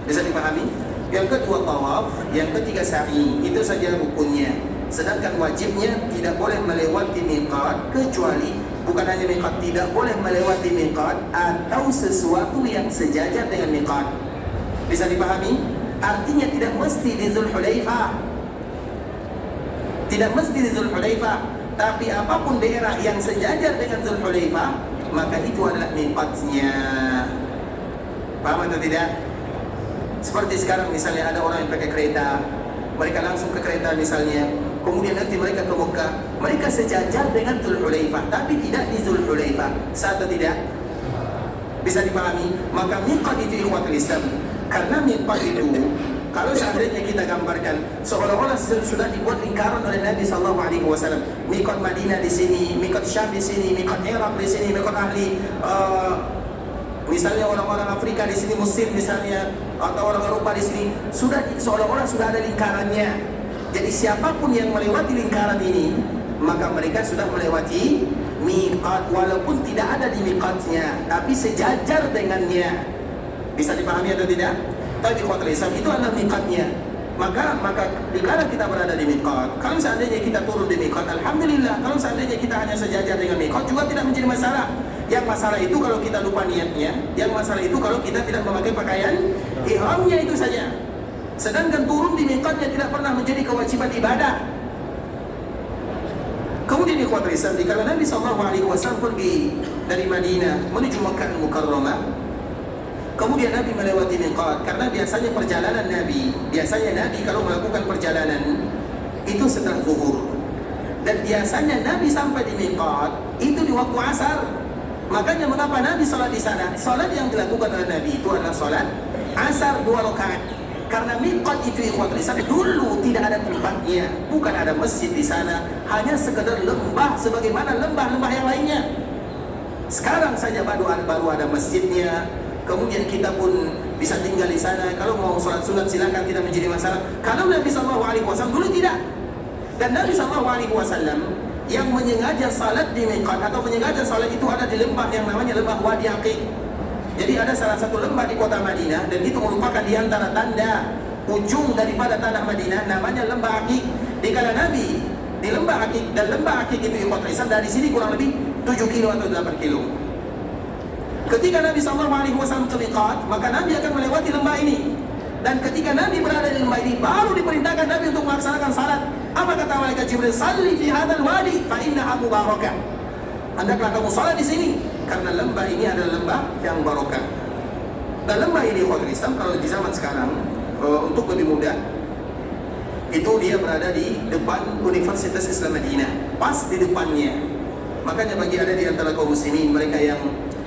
Bisa dipahami? Yang kedua tawaf, yang ketiga sa'i. Itu saja rukunnya. Sedangkan wajibnya tidak boleh melewati miqat, kecuali bukan hanya miqat, tidak boleh melewati miqat atau sesuatu yang sejajar dengan miqat. Bisa dipahami? Artinya tidak mesti di Dzul Hulaifah. Tidak mesti di Dzul Hulaifah, tapi apapun daerah yang sejajar dengan Dzul Hulaifah, maka itu adalah miqatnya. Paham atau tidak? Seperti sekarang misalnya ada orang yang pakai kereta, mereka langsung ke kereta misalnya, kemudian nanti mereka ke Mekah, mereka sejajar dengan Dzul Hulaifah, tapi tidak di Dzul Hulaifah. Sah atau tidak? Bisa dipahami? Maka miqat itu ikhwatul Islam. Karena miqat itu, kalau seandainya kita gambarkan seolah-olah sudah dibuat lingkaran oleh Nabi SAW. Miqat Madinah di sini, miqat Syam di sini, miqat Iraq di sini, miqat ahli misalnya orang-orang Afrika di sini, Mesir misalnya, atau orang Eropa di sini, sudah seolah-olah sudah ada lingkarannya. Jadi siapapun yang melewati lingkaran ini, maka mereka sudah melewati miqat, walaupun tidak ada di miqatnya, tapi sejajar dengannya. Bisa dipahami atau tidak? Tapi ikhwatul Islam, itu adalah miqatnya. Maka dikala kita berada di miqat, kalau seandainya kita turun di miqat, alhamdulillah. Kalau seandainya kita hanya sejajar dengan miqat, juga tidak menjadi masalah. Yang masalah itu kalau kita lupa niatnya, yang masalah itu kalau kita tidak memakai pakaian ihramnya, itu saja. Sedangkan turun di miqatnya tidak pernah menjadi kewajiban ibadah. Kemudian ikhwatul Islam, dikala Nabi SAW pergi dari Madinah menuju Makkah Al-Mukarramah, kemudian Nabi melewati miqat. Karena biasanya perjalanan Nabi kalau melakukan perjalanan itu setelah zuhur, dan biasanya Nabi sampai di miqat itu di waktu asar. Makanya mengapa Nabi sholat di sana? Sholat yang dilakukan oleh Nabi itu adalah sholat asar 2 rakaat. Karena miqat itu ikhwatul Islam dulu tidak ada tempatnya, bukan ada masjid di sana, hanya sekedar lembah sebagaimana lembah-lembah yang lainnya. Sekarang saja baru ada masjidnya. Kemudian kita pun bisa tinggal di sana. Kalau mau sholat sunat silakan, tidak menjadi masalah. Kalau Nabi SAW dulu tidak. Dan Nabi SAW yang menyengaja salat di miqat atau menyengaja salat itu ada di lembah yang namanya lembah Wadi Aqiq. Jadi ada salah satu lembah di kota Madinah, dan itu merupakan di antara tanda ujung daripada tanah Madinah, namanya lembah Aqiq. Dikala Nabi di lembah Aqiq, dan lembah Aqiq itu ikhwatul Islam dari sini kurang lebih 7 kilo atau 8 kilo. Ketika Nabi SAW ke miqat, maka Nabi akan melewati lembah ini. Dan ketika Nabi berada di lembah ini, baru diperintahkan Nabi untuk melaksanakan salat. Apa kata malaikat Jibril? Salli fi hadzal wadi fa innaha mubarakah. Hendaklah kamu salat di sini karena lembah ini adalah lembah yang barokah. Dan lembah ini ikhwatul Islam kalau di zaman sekarang untuk lebih mudah, itu dia berada di depan Universitas Islam Madinah, pas di depannya. Makanya bagi ada di antara kaum muslimin mereka yang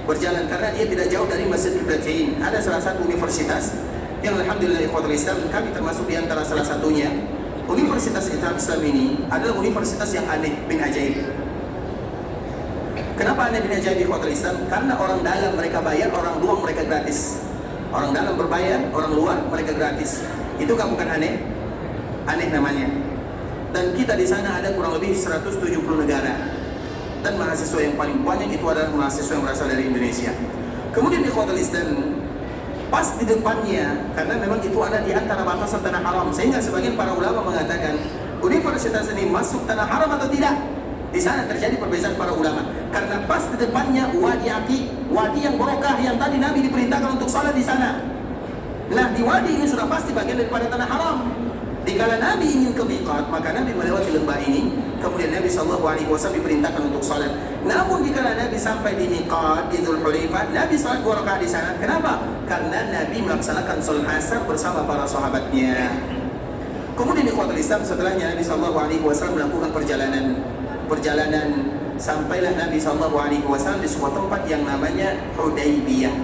berjalan, karena dia tidak jauh dari Masjid Qiblatain, ada salah satu universitas yang alhamdulillah ikhwatul Islam kami termasuk di antara salah satunya. Universitas Islam ini adalah universitas yang aneh bin ajaib. Kenapa aneh bin ajaib ikhwatul Islam? Karena orang dalam mereka bayar, orang luar mereka gratis. Orang dalam berbayar, orang luar mereka gratis. Itu kan bukan aneh? Aneh namanya. Dan kita di sana ada kurang lebih 170 negara. Dan mahasiswa yang paling banyak itu adalah mahasiswa yang berasal dari Indonesia. Kemudian ikhwatul Islam, pas di depannya, karena memang itu ada di antara batasan tanah haram, sehingga sebagian para ulama mengatakan universitas ini masuk tanah haram atau tidak. Di sana terjadi perbedaan para ulama, karena pas di depannya Wadi Aqiq, wadi yang barokah yang tadi Nabi diperintahkan untuk salat di sana. Nah, di wadi ini sudah pasti bagian daripada tanah haram. Dikala Nabi ingin ke miqat, maka Nabi melewati lembah ini. Kemudian Nabi SAW diperintahkan untuk salat. Namun dikala Nabi sampai di miqat di Dzulhulaifah, Nabi salat 2 rakaat di sana. Kenapa? Karena Nabi melaksanakan salat asar bersama para sahabatnya. Kemudian ikhwatul Islam, setelahnya Nabi SAW melakukan perjalanan sampailah Nabi SAW di sebuah tempat yang namanya Hudaybiyah.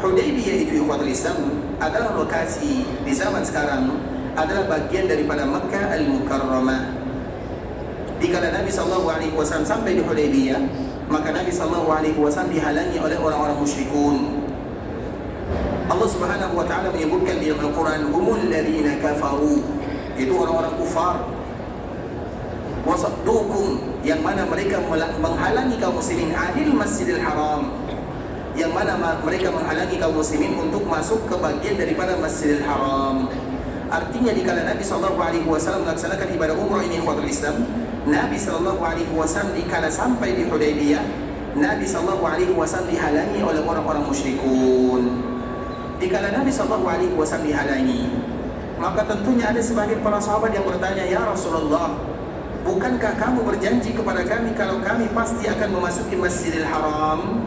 Hudaybiyah itu ikhwatul Islam adalah lokasi di zaman sekarang, adalah bagian daripada Makkah Al-Mukarramah. Dikala Nabi SAW sampai di Hudaybiyah, maka Nabi SAW dihalangi oleh orang-orang musyrikun. Allah Subhanahu wa taala menyebutkan di Al-Qur'an, humul ladzina kafaru, itu orang-orang kufar. Wasaddukum, yang mana mereka menghalangi kaum muslimin anil Masjidil Haram, yang mana mereka menghalangi kaum muslimin untuk masuk ke bagian daripada Masjidil Haram. Artinya dikala Nabi SAW melaksanakan ibadah umrah ini ikhwatul Islam, Nabi SAW dikala sampai di Hudaybiyah, Nabi SAW dihalangi oleh orang-orang musyrikun. Dikala Nabi SAW dihalangi, maka tentunya ada sebagian para sahabat yang bertanya, ya Rasulullah, bukankah kamu berjanji kepada kami kalau kami pasti akan memasuki Masjidil Haram?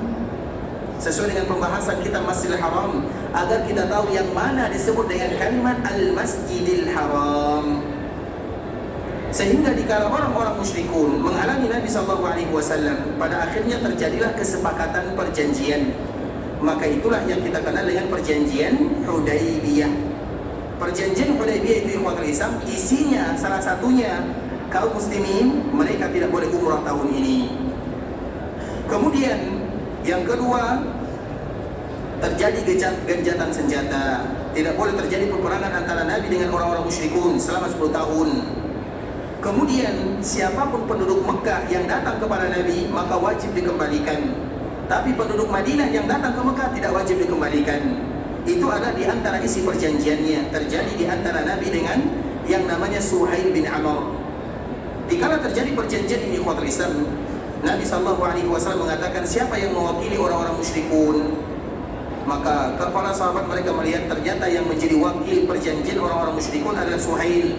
Sesuai dengan pembahasan kita Masjidil Haram, agar kita tahu yang mana disebut dengan kalimat Al-Masjidil Haram. Sehingga dikala orang-orang musyrikun menghalangi Nabi SAW, pada akhirnya terjadilah kesepakatan perjanjian. Maka itulah yang kita kenal dengan perjanjian Hudaybiyah. Perjanjian Hudaybiyah itu ikhwatul Islam, isinya salah satunya kaum muslimin mereka tidak boleh umrah tahun ini. Kemudian yang kedua, terjadi gencatan senjata. Tidak boleh terjadi peperangan antara Nabi dengan orang-orang musyrikun selama 10 tahun. Kemudian siapapun penduduk Mekah yang datang kepada Nabi maka wajib dikembalikan. Tapi penduduk Madinah yang datang ke Mekah tidak wajib dikembalikan. Itu ada di antara isi perjanjiannya, terjadi di antara Nabi dengan yang namanya Suhail bin Amr. Dikala terjadi perjanjian ini ikhwatul Islam, Nabi SAW mengatakan siapa yang mewakili orang-orang musyrikun. Maka para sahabat mereka melihat ternyata yang menjadi wakil perjanjian orang-orang musyrikun adalah Suhail.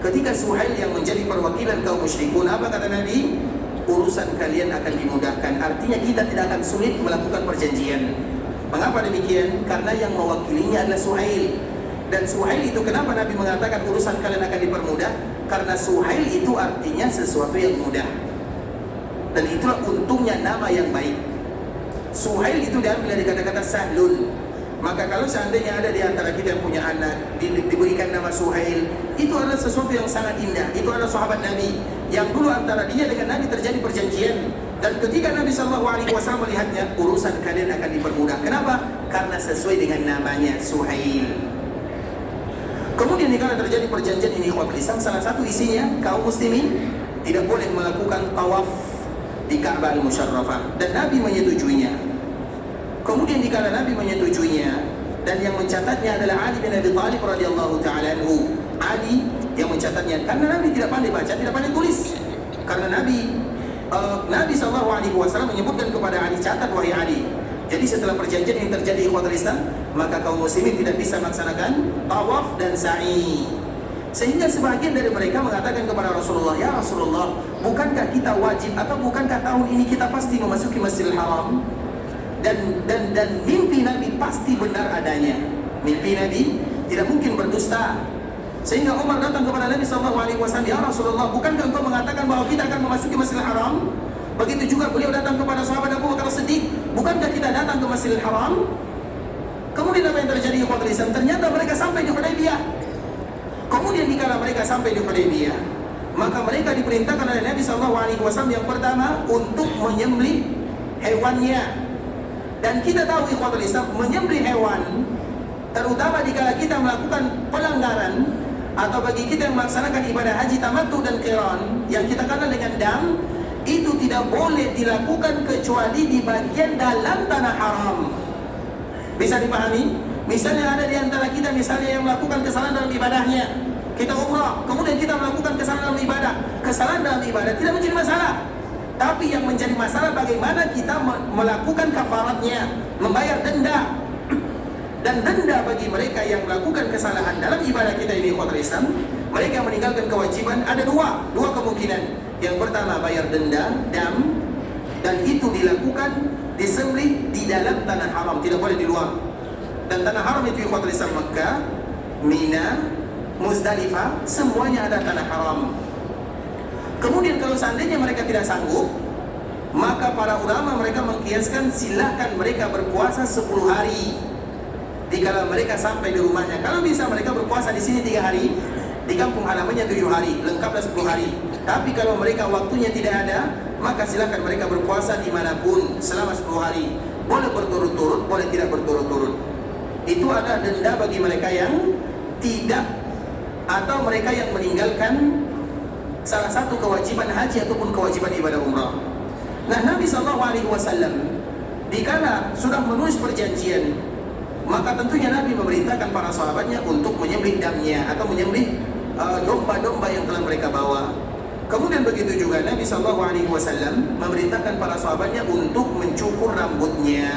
ketika Suhail yang menjadi perwakilan kaum musyrikun, apa kata Nabi? Urusan kalian akan dimudahkan. Artinya kita tidak akan sulit melakukan perjanjian. Mengapa demikian? Karena yang mewakilinya adalah Suhail. Dan Suhail itu kenapa Nabi mengatakan urusan kalian akan dipermudah? Karena Suhail itu artinya sesuatu yang mudah. Dan itulah untungnya nama yang baik. Suhail itu diambil dari kata-kata sahlun. Maka kalau seandainya ada di antara kita yang punya anak diberikan nama Suhail, itu adalah sesuatu yang sangat indah. Itu adalah sahabat Nabi yang dulu antara dia dengan Nabi terjadi perjanjian. Dan ketika Nabi SAW melihatnya, urusan kalian akan dipermudah. Kenapa? Karena sesuai dengan namanya Suhail. Kemudian jika terjadi perjanjian ini ikhwatul Islam, salah satu isinya kaum muslimin tidak boleh melakukan tawaf di Ka'bah al-Musyarrafah, dan Nabi menyetujuinya. Kemudian dikala Nabi menyetujuinya, dan yang mencatatnya adalah Ali bin Abi Thalib radhiyallahu ta'ala anhu. Ali yang mencatatnya, karena Nabi tidak pandai baca, tidak pandai tulis. Karena Nabi SAW menyebutkan kepada Ali, catat wahai Ali. Jadi setelah perjanjian yang terjadi ikhwatul Islam, maka kaum muslimin tidak bisa melaksanakan tawaf dan sa'i. Sehingga sebagian dari mereka mengatakan kepada Rasulullah, ya Rasulullah, bukankah kita wajib atau bukankah tahun ini kita pasti memasuki Masjidil Haram? Dan mimpi Nabi pasti benar adanya. Mimpi Nabi tidak mungkin berdusta. Sehingga Umar datang kepada Nabi SAW, ya Rasulullah, bukankah engkau mengatakan bahwa kita akan memasuki Masjidil Haram? Begitu juga beliau datang kepada sahabat Abu Bakar Siddiq, bukankah kita datang ke Masjidil Haram? Kemudian apa yang terjadi ikhwatul Islam? Ternyata mereka sampai di Hudaybiyah. Kemudian dikala mereka sampai di Hudaybiyah, maka mereka diperintahkan oleh Nabi SAW yang pertama untuk menyembelih hewannya. Dan kita tahu ikhwatul Islam, menyembelih hewan, terutama dikala kita melakukan pelanggaran, atau bagi kita yang melaksanakan ibadah haji tamattu dan qiran yang kita kenal dengan dam, itu tidak boleh dilakukan kecuali di bagian dalam tanah haram. Bisa dipahami? Misalnya ada di antara kita misalnya yang melakukan kesalahan dalam ibadahnya, kita umrah, kemudian kita melakukan kesalahan dalam ibadah. Kesalahan dalam ibadah tidak menjadi masalah, tapi yang menjadi masalah bagaimana kita melakukan kafaratnya, membayar denda. Dan denda bagi mereka yang melakukan kesalahan dalam ibadah kita ini ikhwatul Islam, mereka yang meninggalkan kewajiban, ada dua kemungkinan. Yang pertama bayar denda, dam, dan itu dilakukan disembelih di dalam tanah haram, tidak boleh di luar. Dan tanah haram itu ikhwatul Islam Makkah, Mina, Muzdalifah, semuanya ada tanah haram. Kemudian kalau seandainya mereka tidak sanggup, maka para ulama mereka mengkiaskan silakan mereka berpuasa 10 hari. Dikala mereka sampai di rumahnya, kalau bisa mereka berpuasa di sini 3 hari, di kampung halamannya 7 hari, lengkaplah 10 hari. Tapi kalau mereka waktunya tidak ada, maka silakan mereka berpuasa dimanapun selama 10 hari. Boleh berturut-turut, boleh tidak berturut-turut. Itu ada denda bagi mereka yang tidak, atau mereka yang meninggalkan salah satu kewajiban haji ataupun kewajiban ibadah umrah. Nah, Nabi SAW dikala sudah menulis perjanjian, maka tentunya Nabi memerintahkan para sahabatnya untuk menyembelih damnya atau menyembelih domba-domba yang telah mereka bawa. Kemudian begitu juga Nabi SAW memerintahkan para sahabatnya untuk mencukur rambutnya.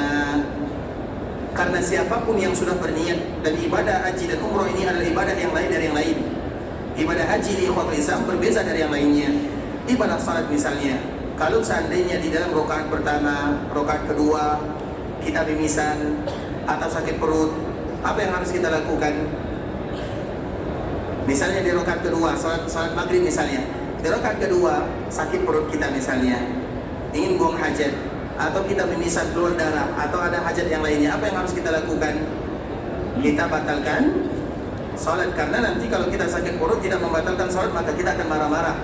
Karena siapapun yang sudah berniat, dan ibadah haji dan umrah ini adalah ibadah yang lain dari yang lain. Ibadah haji ini ikhwatul Islam berbeza dari yang lainnya. Ibadah salat misalnya, kalau seandainya di dalam rakaat pertama, rakaat kedua kita mimisan atau sakit perut, apa yang harus kita lakukan? Misalnya di rakaat kedua, salat maghrib misalnya, di rakaat kedua sakit perut kita misalnya, ingin buang hajat, atau kita mimisan keluar darah, atau ada hajat yang lainnya, apa yang harus kita lakukan? Kita batalkan salat, karena nanti kalau kita sakit perut tidak membatalkan salat, maka kita akan marah-marah.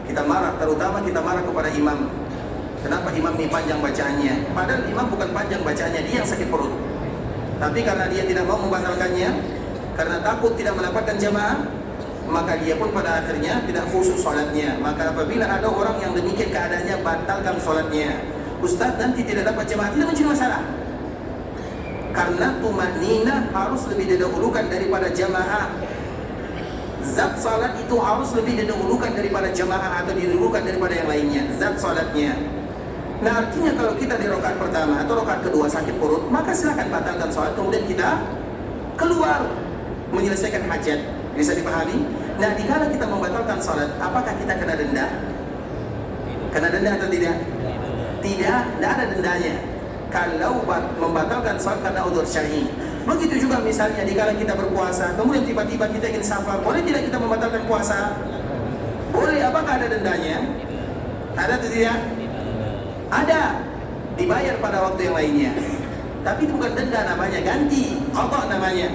Kita marah, terutama kita marah kepada imam. Kenapa imam ini panjang bacaannya? Padahal imam bukan panjang bacaannya, dia yang sakit perut. Tapi karena dia tidak mau membatalkannya, karena takut tidak mendapatkan jamaah, maka dia pun pada akhirnya tidak khusus salatnya. Maka apabila ada orang yang demikian keadaannya, batalkan salatnya. Ustaz, nanti tidak dapat jamaah, tidak menjadi masalah. Karena tumanina harus lebih didahulukan daripada jamaah. Zat salat itu harus lebih didahulukan daripada jamaah atau didahulukan daripada yang lainnya. Zat salatnya. Nah, artinya kalau kita di rakaat pertama atau rakaat kedua sakit perut, maka silakan batalkan salat, kemudian kita keluar menyelesaikan hajat. Bisa dipahami? Nah, dikala kita membatalkan salat, apakah kita kena denda? Kena denda atau tidak? Tidak ada dendanya kalau membatalkan salat karena udzur syar'i. Begitu juga misalnya dikala kita berpuasa, kemudian tiba-tiba kita ingin safar, boleh tidak kita membatalkan puasa? Boleh. Apakah ada dendanya? Ada atau tidak? Ada. Dibayar pada waktu yang lainnya. Tapi itu bukan denda namanya, ganti, qada namanya.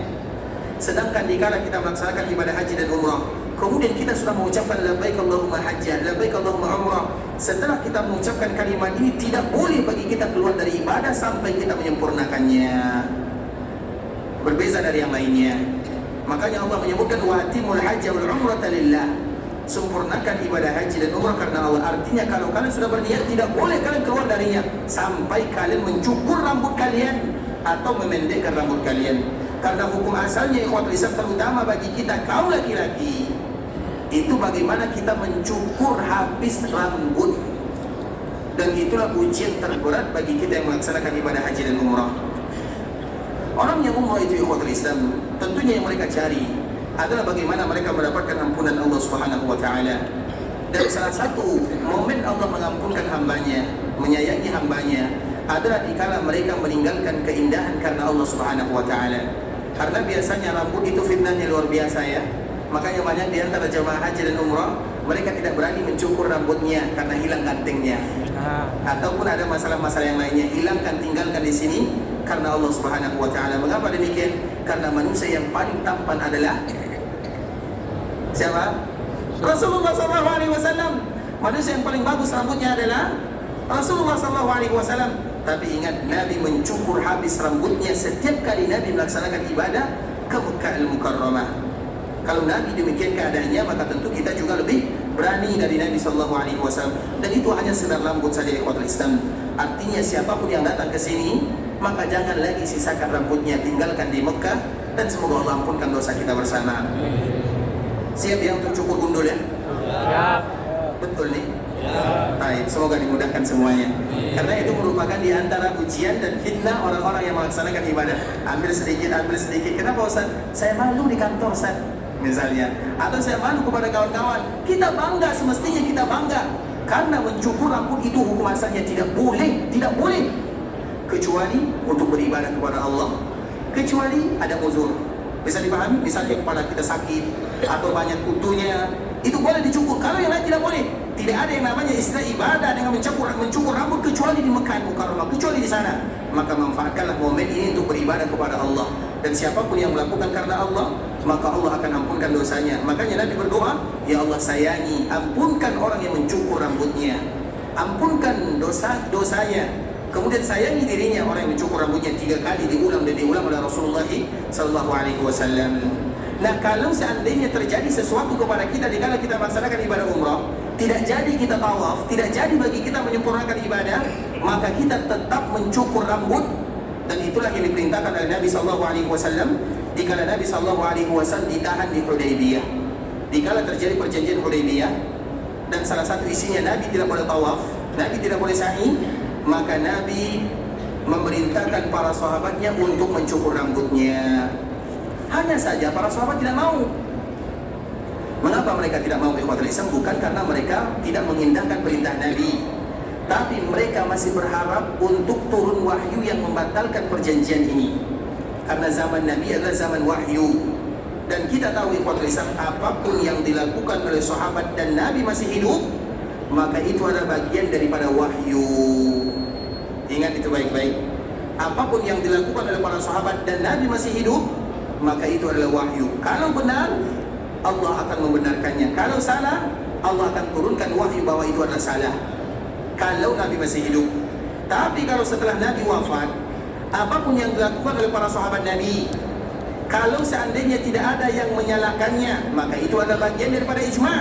Sedangkan dikala kita melaksanakan ibadah haji dan umrah, kemudian kita sudah mengucapkan labbaik Allahumma hajjah, labbaik Allahumma umrah. Setelah kita mengucapkan kalimat ini, tidak boleh bagi kita keluar dari ibadah sampai kita menyempurnakannya. Berbeza dari yang lainnya. Makanya Allah menyebutkan wa atimul hajja wal umrata lillah. Sempurnakan ibadah haji dan umrah karena Allah. Artinya kalau kalian sudah berniat, tidak boleh kalian keluar darinya sampai kalian mencukur rambut kalian atau memendekkan rambut kalian. Karena hukum asalnya ikhwatul Islam, terutama bagi kita kaum laki-laki, itu bagaimana kita mencukur habis rambut. Dan itulah ujian terberat bagi kita yang melaksanakan ibadah haji dan umrah. Orang yang umrah itu ikhwatul Islam, tentunya yang mereka cari adalah bagaimana mereka mendapatkan ampunan Allah Subhanahu wa ta'ala. Dan salah satu momen Allah mengampunkan hambanya, menyayangi hambanya, adalah dikala mereka meninggalkan keindahan karena Allah Subhanahu wa ta'ala. Karena biasanya rambut itu fitnahnya luar biasa ya. Makanya banyak di antara jamaah haji dan umrah, mereka tidak berani mencukur rambutnya karena hilang gantengnya. Ataupun ada masalah-masalah yang lainnya, hilangkan, tinggalkan di sini karena Allah Subhanahu wa ta'ala. Mengapa demikian? Karena manusia yang paling tampan adalah siapa? Rasulullah SAW. Manusia yang paling bagus rambutnya adalah Rasulullah SAW. Tapi ingat, Nabi mencukur habis rambutnya setiap kali Nabi melaksanakan ibadah ke Mekah Al-Mukarramah. Kalau Nabi demikian keadaannya, maka tentu kita juga lebih berani dari Nabi SAW. Dan itu hanya sekedar rambut saja ikhwatul Islam. Artinya siapapun yang datang ke sini, maka jangan lagi sisakan rambutnya, tinggalkan di Mekah. Dan semoga Allah ampunkan dosa kita bersama. Siap ya untuk cukur gundul ya? Ya. Betul nih? Ya. Baik, semoga dimudahkan semuanya. Karena itu merupakan di antara ujian dan fitnah orang-orang yang melaksanakan ibadah. Ambil sedikit, ambil sedikit. Kenapa Ustaz? Saya malu di kantor Ustaz, misalnya. Atau saya malu kepada kawan-kawan. Kita bangga, semestinya kita bangga. Karena mencukur rambut itu hukum asalnya tidak boleh. Tidak boleh. Kecuali untuk beribadah kepada Allah. Kecuali ada uzur. Bisa dipahami? Misalnya kepala kita sakit atau banyak kutunya, itu boleh dicukur. Kalau yang lain tidak boleh. Tidak ada yang namanya istilah ibadah dengan mencukur rambut kecuali di Mekah Mukarramah, kecuali di sana. Maka manfaatkanlah momen ini untuk beribadah kepada Allah. Dan siapapun yang melakukan karena Allah, maka Allah akan ampunkan dosanya. Makanya Nabi berdoa, ya Allah sayangi, ampunkan orang yang mencukur rambutnya, ampunkan dosanya. Kemudian sayangi dirinya orang yang mencukur rambutnya 3 kali, diulang dan diulang oleh Rasulullah SAW. Nah, kalau seandainya terjadi sesuatu kepada kita dikala kita melaksanakan ibadah umrah, tidak jadi kita tawaf, tidak jadi bagi kita menyempurnakan ibadah, maka kita tetap mencukur rambut. Dan itulah yang diperintahkan oleh Nabi SAW dikala Nabi SAW ditahan di Hudaybiyah. Dikala terjadi perjanjian Hudaybiyah, dan salah satu isinya Nabi tidak boleh tawaf, Nabi tidak boleh sa'i, maka Nabi memerintahkan para sahabatnya untuk mencukur rambutnya. Hanya saja para sahabat tidak mau. Mengapa mereka tidak mau ikhwatul Islam? Bukan karena mereka tidak mengindahkan perintah Nabi, tapi mereka masih berharap untuk turun wahyu yang membatalkan perjanjian ini. Karena zaman Nabi adalah zaman wahyu. Dan kita tahu ikhwatul Islam, apapun yang dilakukan oleh sahabat dan Nabi masih hidup, maka itu adalah bagian daripada wahyu. Ingat itu baik-baik. Apapun yang dilakukan oleh para sahabat dan Nabi masih hidup, maka itu adalah wahyu. Kalau benar, Allah akan membenarkannya. Kalau salah, Allah akan turunkan wahyu bahwa itu adalah salah. Kalau Nabi masih hidup. Tapi kalau setelah Nabi wafat, apapun yang dilakukan oleh para sahabat Nabi, kalau seandainya tidak ada yang menyalahkannya, maka itu adalah bagian daripada ijma'.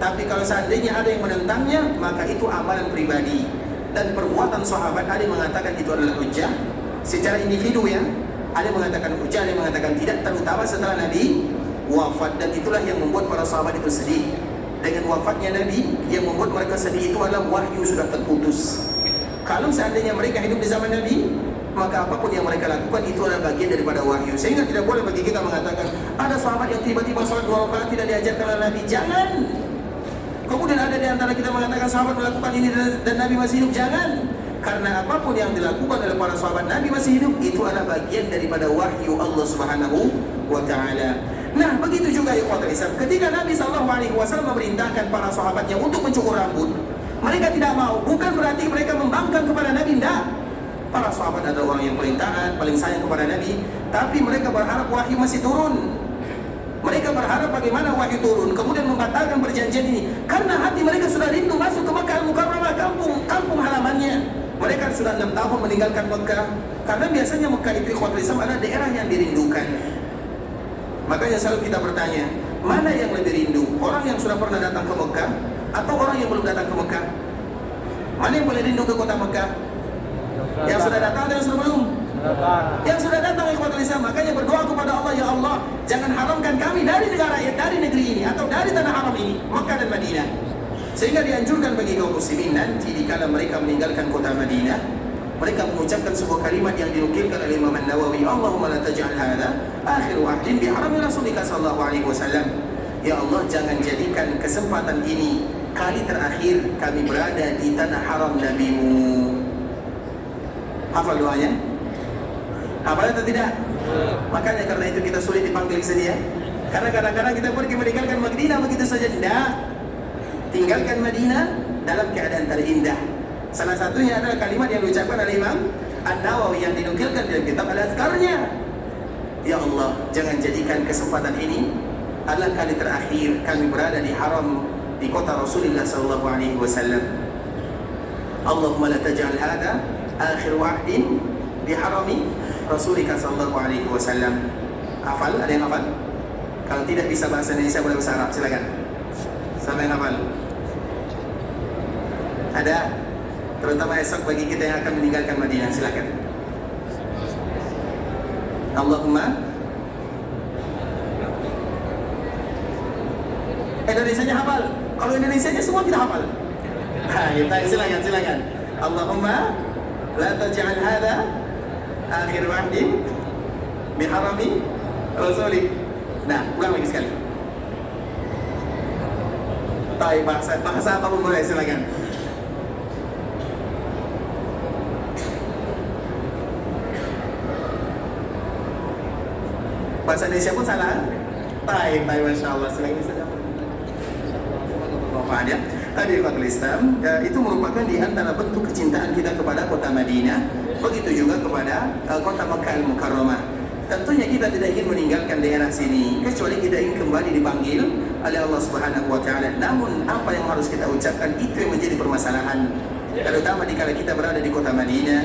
Tapi kalau seandainya ada yang menentangnya, maka itu amalan pribadi. Dan perbuatan sahabat, ada yang mengatakan itu adalah hujjah secara individu ya. Ada yang mengatakan hujjah, ada yang mengatakan tidak, terutama setelah Nabi wafat. Dan itulah yang membuat para sahabat itu sedih. Dengan wafatnya Nabi, yang membuat mereka sedih itu adalah wahyu sudah terputus. Kalau seandainya mereka hidup di zaman Nabi, maka apapun yang mereka lakukan itu adalah bagian daripada wahyu. Sehingga tidak boleh bagi kita mengatakan ada sahabat yang tiba-tiba sholat 2 rakaat tidak diajarkan oleh Nabi. Jangan. Kemudian ada di antara kita mengatakan sahabat melakukan ini dan Nabi masih hidup. Jangan. Karena apapun yang dilakukan oleh para sahabat Nabi masih hidup, itu adalah bagian daripada wahyu Allah Subhanahu wa Ta'ala. Nah, begitu juga ikhwatul Islam. Ketika Nabi SAW memerintahkan para sahabatnya untuk mencukur rambut, mereka tidak mau. Bukan berarti mereka membangkang kepada Nabi, tidak. Para sahabat adalah orang yang paling taat, paling sayang kepada Nabi, tapi mereka berharap wahyu masih turun. Mereka berharap bagaimana wahyu turun, kemudian membatalkan perjanjian ini. Karena hati mereka sudah rindu masuk ke Makkah Al-Mukarramah, kampung halamannya. Mereka sudah 6 tahun meninggalkan Mekah. Karena biasanya Mekah itu ikhwatul Islam adalah daerah yang dirindukan. Makanya selalu kita bertanya, mana yang lebih rindu? Orang yang sudah pernah datang ke Mekah atau orang yang belum datang ke Mekah? Mana yang paling rindu ke kota Mekah? Yang sudah datang atau yang sudah belum? Yang sudah datang ikhwatul Islam. Makanya berdoa kepada Allah, ya Allah, jangan haramkan kami dari negeri ini atau dari tanah haram ini, Mekah dan Madinah. Sehingga dianjurkan bagi kaum muslimin nanti dikala mereka meninggalkan kota Madinah, mereka mengucapkan sebuah kalimat yang dinukilkan oleh Imam An-Nawawi, Allahumma la taj'al hadha akhiru ahdin bi harami Rasulika sallallahu alaihi wasallam. Ya Allah, jangan jadikan kesempatan ini kali terakhir kami berada di tanah haram Nabimu. Hafal doanya? Hafal atau tidak? Makanya karena itu kita sulit dipanggil sedia. Karena kadang-kadang kita pergi meninggalkan Madinah begitu saja. Tidak. Tinggalkan Madinah dalam keadaan terindah. Salah satunya adalah kalimat yang diucapkan oleh Imam An-Nawawi yang dinukilkan dalam kitab Al-Azkarnya. Ya Allah, jangan jadikan kesempatan ini adalah kali terakhir kami berada di haram, di kota Rasulullah sallallahu alaihi wasallam. Allahumma la taj'al hadha akhir wahdin di harami Rasulika sallallahu alaihi wasallam. Hafal? Ada yang hafal? Kalau tidak bisa bahasa Indonesia boleh bahasa Arab, silakan. Siapa yang hafal? Ada, terutama esok bagi kita yang akan meninggalkan Madinah, silakan. Allahumma Indonesianya hafal. Kalau Indonesianya semua kita hafal. Silakan. Allahumma la taj'al hadha akhir wahdin biharami Rasulik. Nah, ulang lagi sekali. Bahasa apa pun boleh, silakan. Bahasa Indonesia pun salah. Masya Allah. Silakan saja. Ya. Tadi ikhwatul Islam, itu merupakan di antara bentuk kecintaan kita kepada kota Madinah, begitu juga kepada kota Makkah Al-Mukarramah. Tentunya kita tidak ingin meninggalkan daerah sini kecuali kita ingin kembali dipanggil oleh Allah Subhanahu wa Ta'ala. Namun apa yang harus kita ucapkan itu yang menjadi permasalahan, terutama dikala kita berada di kota Madinah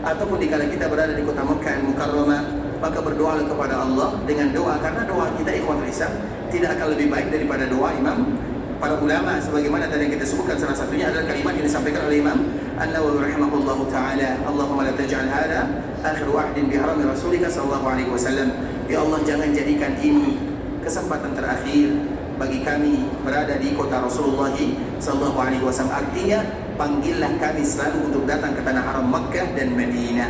ataupun dikala kita berada di kota Makkah Al-Mukarramah. Maka berdoa kepada Allah dengan doa, karena doa kita ikhwatul Islam tidak akan lebih baik daripada doa imam para ulama, sebagaimana tadi yang kita sebutkan. Salah satunya adalah kalimat yang disampaikan oleh Imam An-Nawawi rahimahullahu taala, Allahumma la taj'al hadha akhir wahdin bi harami Rasulika sallallahu alaihi wasallam. Ya Allah, jangan jadikan ini kesempatan terakhir bagi kami berada di kota Rasulullah sallallahu alaihi wasallam. Artinya, panggillah kami selalu untuk datang ke tanah haram Makkah dan Madinah,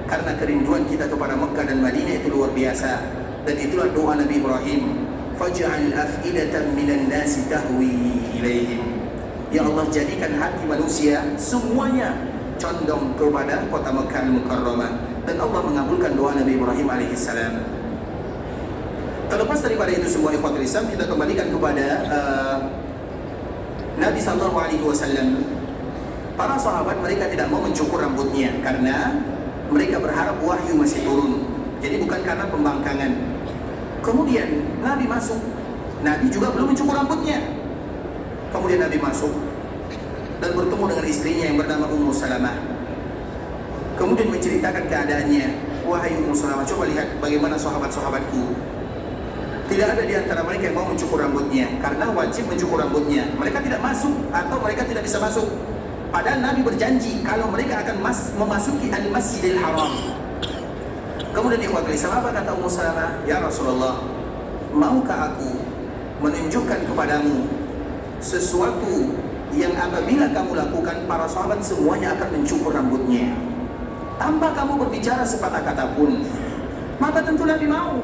karena kerinduan kita kepada Makkah dan Madinah itu luar biasa. Dan itulah doa Nabi Ibrahim, faj'al af'idatan minan nasi tahwi ilaihim. Ya Allah, jadikan hati manusia semuanya condong kepada kota Makkah Al-Mukarramah. Dan Allah mengabulkan doa Nabi Ibrahim alaihissalam. Terlepas daripada itu semua ikhwatul Islam, kita kembalikan kepada Nabi sallallahu alaihi wasallam. Para sahabat mereka tidak mau mencukur rambutnya karena mereka berharap wahyu masih turun. Jadi bukan karena pembangkangan. Kemudian Nabi masuk. Nabi juga belum mencukur rambutnya. Kemudian Nabi masuk dan bertemu dengan istrinya yang bernama Ummu Salamah. Kemudian menceritakan keadaannya. Wahai Ummu Salamah, coba lihat bagaimana sahabat-sahabatku. Tidak ada di antara mereka yang mau mencukur rambutnya karena wajib mencukur rambutnya. Mereka tidak masuk atau mereka tidak bisa masuk. Padahal Nabi berjanji kalau mereka akan memasuki Al-Masjidil Haram. Kemudian ikhwatul Islam, apa kata Ummu Salamah? Ya Rasulullah, maukah aku menunjukkan kepadamu sesuatu yang apabila kamu lakukan, para sahabat semuanya akan mencukur rambutnya. tanpa kamu berbicara sepatah kata pun, maka tentu Nabi mau.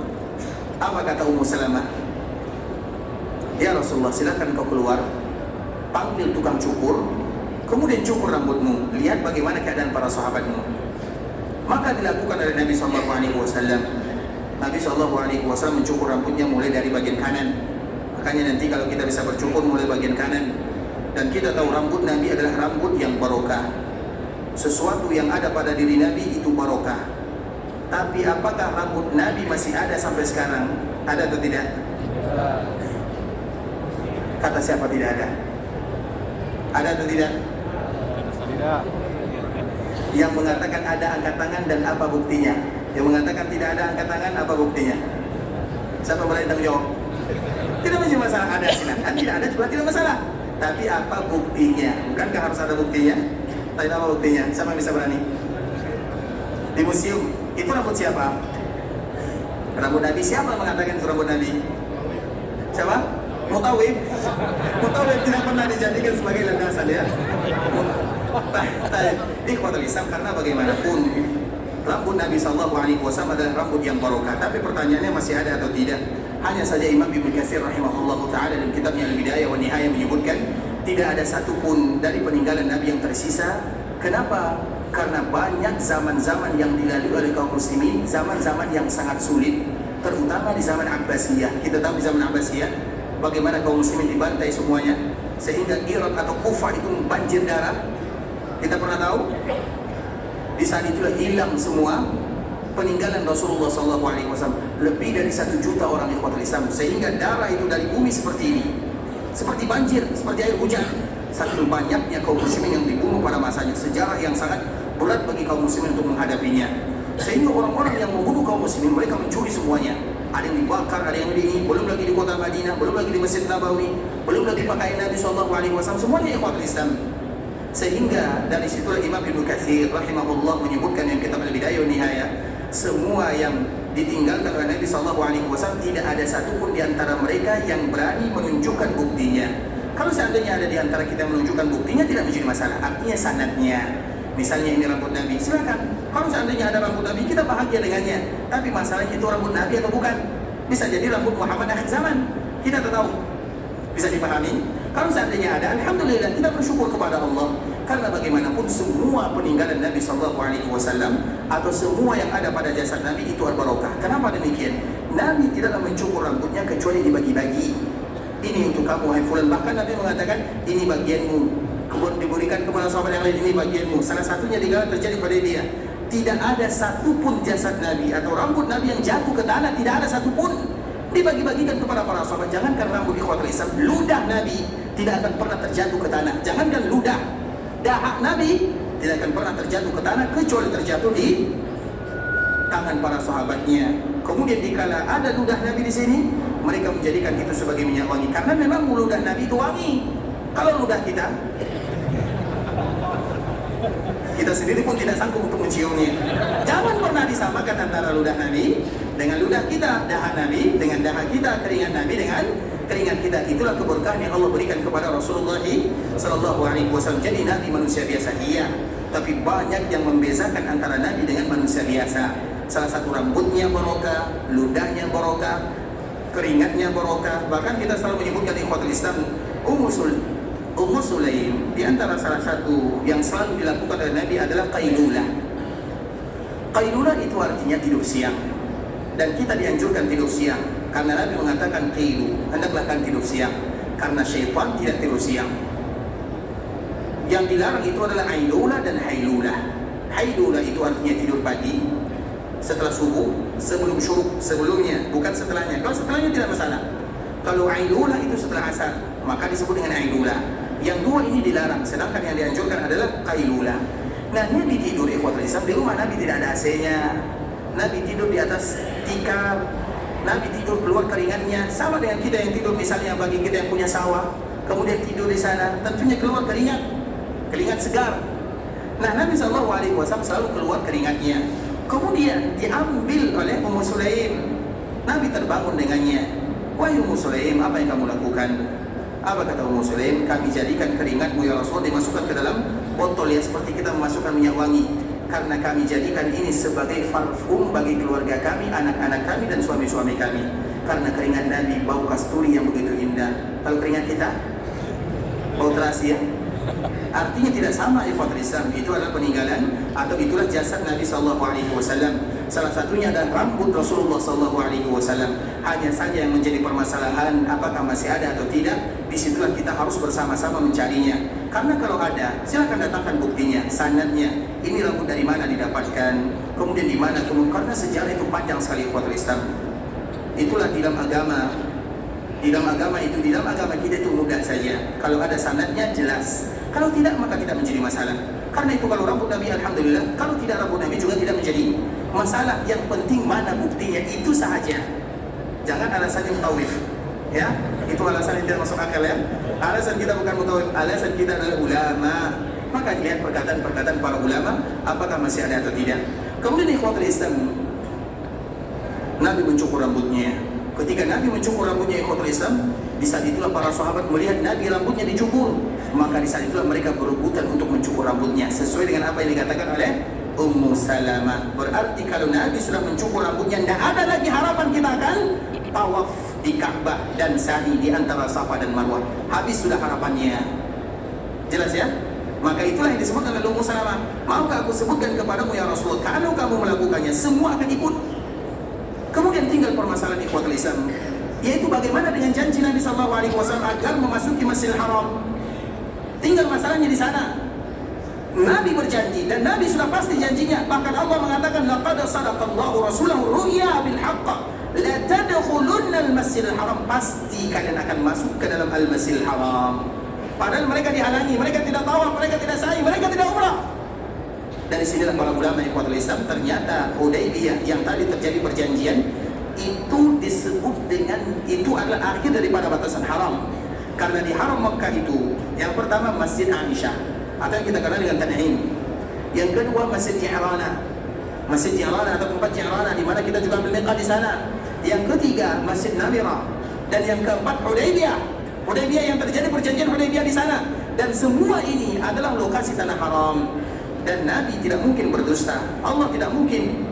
Apa kata Ummu Salamah? Ya Rasulullah, silakan kau keluar, panggil tukang cukur, kemudian cukur rambutmu, lihat bagaimana keadaan para sahabatmu. Maka dilakukan oleh Nabi SAW. Nabi SAW mencukur rambutnya mulai dari bagian kanan. Makanya nanti kalau kita bisa bercukur mulai bagian kanan. Dan kita tahu rambut Nabi adalah rambut yang barokah. Sesuatu yang ada pada diri Nabi itu barokah. Tapi apakah rambut Nabi masih ada sampai sekarang? Ada atau tidak? Kata siapa tidak ada? Ada atau tidak? Tidak. Yang mengatakan ada angkat tangan dan apa buktinya? Yang mengatakan tidak ada angkat tangan, apa buktinya? Siapa berani tanggung jawab? Tidak menjadi masalah, ada silakan, tidak ada juga tidak masalah. Tapi apa buktinya? Bukankah harus ada buktinya? Tapi apa buktinya? Siapa yang bisa berani? Di museum, itu rambut siapa? Rambut Nabi. Siapa yang mengatakan itu rambut Nabi? Siapa? Mutawif. Mutawif tidak pernah dijadikan sebagai landasan ya. Ikhwatul Islam, karena bagaimanapun rambut Nabi SAW adalah rambut yang barokah. Tapi pertanyaannya masih ada atau tidak? Hanya saja Imam Ibnu Katsir rahimahullah ta'ala dalam kitabnya Al-Bidayah wa Nihayah menyebutkan tidak ada satupun dari peninggalan Nabi yang tersisa. Kenapa? Karena banyak zaman-zaman yang dilalui oleh kaum muslimin, zaman-zaman yang sangat sulit, terutama di zaman Abbasiyah. Kita tahu di zaman Abbasiyah bagaimana kaum muslimin dibantai semuanya, sehingga Irak atau Kufah itu banjir darah. Kita pernah tahu? Di saat itulah hilang semua peninggalan Rasulullah SAW. Lebih dari 1 juta orang ikhwatul Islam, sehingga darah itu dari bumi seperti ini, seperti banjir, seperti air hujan. Saking banyaknya kaum muslimin yang dibunuh pada masanya, sejarah yang sangat berat bagi kaum muslimin untuk menghadapinya. Sehingga orang-orang yang membunuh kaum muslimin, mereka mencuri semuanya. Ada yang dibakar, ada yang ini, belum lagi di kota Madinah, belum lagi di Masjid Nabawi, belum lagi pakaian Nabi SAW, semuanya ikhwatul Islam. Sehingga dari situlah Imam Ibnu Katsir rahimahullah menyebutkan yang kitab Al-Bidayah wa Nihayah, semua yang ditinggalkan oleh Nabi SAW tidak ada satupun di antara mereka yang berani menunjukkan buktinya. Kalau seandainya ada di antara kita yang menunjukkan buktinya, tidak menjadi masalah. Artinya sanadnya, misalnya ini rambut Nabi, silakan. Kalau seandainya ada rambut Nabi, kita bahagia dengannya. Tapi masalahnya itu rambut Nabi atau bukan? Bisa jadi rambut Muhammad akhir zaman, kita tak tahu. Bisa dipahami? Kalau seandainya ada, alhamdulillah, kita bersyukur kepada Allah. Karena bagaimanapun semua peninggalan Nabi SAW atau semua yang ada pada jasad Nabi itu al-barokah. Kenapa demikian? Nabi tidaklah mencukur rambutnya kecuali dibagi-bagi. Ini untuk kamu, hai fulan. Bahkan Nabi mengatakan, ini bagianmu. Kemudian diberikan kepada sahabat yang lain, ini bagianmu. Salah satunya terjadi pada dia. Tidak ada satupun jasad Nabi atau rambut Nabi yang jatuh ke tanah. Tidak ada satupun. Dibagi-bagikan kepada para sahabat. Jangankan rambut ikhwatul Islam, ludah Nabi tidak akan pernah terjatuh ke tanah. Jangankan ludah, dahak Nabi tidak akan pernah terjatuh ke tanah kecuali terjatuh di tangan para sahabatnya. Kemudian dikala ada ludah Nabi di sini, mereka menjadikan itu sebagai minyak wangi, karena memang ludah Nabi itu wangi. Kalau ludah kita sendiri pun tidak sanggup untuk menciumnya. Jangan pernah disamakan antara ludah Nabi dengan ludah kita, dahak Nabi dengan dahak kita, keringat Nabi dengan keringat kita. Itulah keberkahan yang Allah berikan kepada Rasulullah SAW. Jadi Nabi manusia biasa, iya, tapi banyak yang membezakan antara Nabi dengan manusia biasa. Salah satu rambutnya barokah, ludahnya barokah, keringatnya barokah. Bahkan kita selalu menyebutkan ikhwatul Islam, Ummu Sulaim, di antara salah satu yang selalu dilakukan oleh Nabi adalah qailulah. Qailulah itu artinya tidur siang. Dan kita dianjurkan tidur siang karena Nabi mengatakan qailu, hendaklah kalian tidur siang karena syaitan tidak tidur siang. Yang dilarang itu adalah ailulah dan hailulah. Hailulah itu artinya tidur pagi setelah subuh, sebelum syuruk, sebelumnya, bukan setelahnya. Kalau setelahnya tidak masalah. Kalau ailulah itu setelah asar, maka disebut dengan ailulah. Yang dua ini dilarang, sedangkan yang dianjurkan adalah qailulah. Nah, Nabi tidur ikhwatul Islam di rumah Nabi tidak ada AC-nya. Nabi tidur di atas tikar. Nabi tidur keluar keringatnya, sama dengan kita yang tidur misalnya bagi kita yang punya sawah, kemudian tidur di sana, tentunya keluar keringat segar. Nah, Nabi SAW selalu keluar keringatnya. Kemudian diambil oleh Ummu Sulaim. Nabi terbangun dengannya. Wahai Ummu Sulaim, apa yang kamu lakukan? Apa kata Ummu Sulaim? Kami jadikan keringatmu ya Rasul dimasukkan ke dalam botol ya, seperti kita memasukkan minyak wangi. karena kami jadikan ini sebagai parfum bagi keluarga kami, anak-anak kami dan suami-suami kami. Karena keringat Nabi bau kasturi yang begitu indah. Kalau keringat kita bau terasi ya. Artinya tidak sama ikhwatul Islam. Itu adalah peninggalan atau itulah jasad Nabi SAW. Salah satunya adalah rambut Rasulullah SAW. Hanya saja yang menjadi permasalahan apakah masih ada atau tidak. Disitulah kita harus bersama-sama mencarinya. Karena kalau ada, silakan datangkan buktinya, sanadnya. Ini rambut dari mana didapatkan, kemudian di mana, karena sejarah itu panjang sekali ikhwatul Islam. Itulah di dalam agama. Di dalam agama kita itu mudah saja. Kalau ada sanadnya jelas. Kalau tidak maka tidak menjadi masalah. Karena itu kalau rambut Nabi alhamdulillah, kalau tidak rambut Nabi juga tidak menjadi masalah. Yang penting mana buktinya, itu sahaja. Jangan alasannya mutawif. Ya, itu alasan yang tidak masuk akal ya. Alasan kita bukan mutawif, alasan kita adalah ulama. Maka lihat perkataan-perkataan para ulama, apakah masih ada atau tidak. Kemudian ikhwatul Islam, Nabi mencukur rambutnya. Ketika Nabi mencukur rambutnya ikhwatul Islam, di saat itulah para sahabat melihat Nabi rambutnya dicukur. Maka di saat itulah mereka berebutan untuk mencukur rambutnya. Sesuai dengan apa yang dikatakan oleh Ummu Salamah. Berarti kalau Nabi sudah mencukur rambutnya, tidak ada lagi harapan kita akan tawaf di Ka'bah dan sa'i di antara Safa dan Marwah. Habis sudah harapannya. Jelas ya? Maka itulah yang disebutkan oleh Ummu Salamah. Maukah aku sebutkan kepadamu ya Rasulullah, kalau kamu melakukannya, semua akan ikut. Kemudian tinggal permasalahan ikhwatul Islam, yaitu bagaimana dengan janji Nabi SAW agar memasuki Masjidil Haram. Tinggal masalahnya di sana. Nabi berjanji dan Nabi sudah pasti janjinya. Bahkan Allah mengatakan, laqad sadaqallahu rasulahu ru'ya bil haqq la tadkhulunna al-Masjidil Haram. Pasti kalian akan masuk ke dalam al-Masjidil Haram. Padahal mereka dihalangi, mereka tidak tawaf, mereka tidak sa'i, mereka tidak umrah. Dari sinilah para ulama ikhwatul Islam, ternyata Hudaybiyah yang tadi terjadi perjanjian itu disebut dengan, itu adalah akhir daripada batasan haram. Karena di haram Makkah itu, yang pertama Masjid Aisyah atau yang kita kenal dengan Tan'im. Yang kedua Masjid Ji'rana. Masjid Ji'rana atau tempat Ji'rana di mana kita juga ambil miqat di sana. Yang ketiga Masjid Namira. Dan yang keempat Hudaybiyah. Hudaybiyah yang terjadi perjanjian Hudaybiyah di sana. Dan semua ini adalah lokasi tanah haram. Dan Nabi tidak mungkin berdusta. Allah tidak mungkin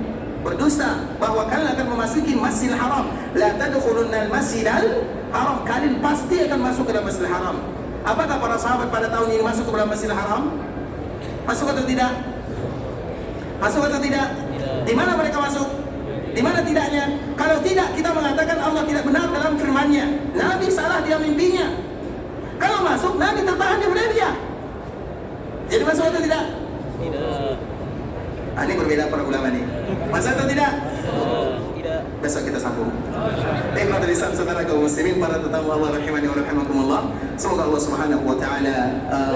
berdusta bahwa kalian akan memasuki Masjidil Haram. La tadkhulunna al-Masjidal Haram. Kalian pasti akan masuk ke dalam Masjidil Haram. Apakah para sahabat pada tahun ini masuk ke dalam Masjidil Haram? Masuk atau tidak? Masuk atau tidak? Di mana mereka masuk? Di mana tidaknya? Kalau tidak, kita mengatakan Allah tidak benar dalam firman-Nya. Nabi salah dia mimpinya. Kalau masuk, Nabi tertahan di Hudaybiyah. Jadi masuk atau tidak? Tidak. Ini berbeda para ulama nih. Masa atau tidak? Tidak. Besok kita sambung. Ikhwatul Islam, saudara kaum muslimin, para tetamu Allah rahimani wa rahimakumullah. Semoga Allah Subhanahu wa taala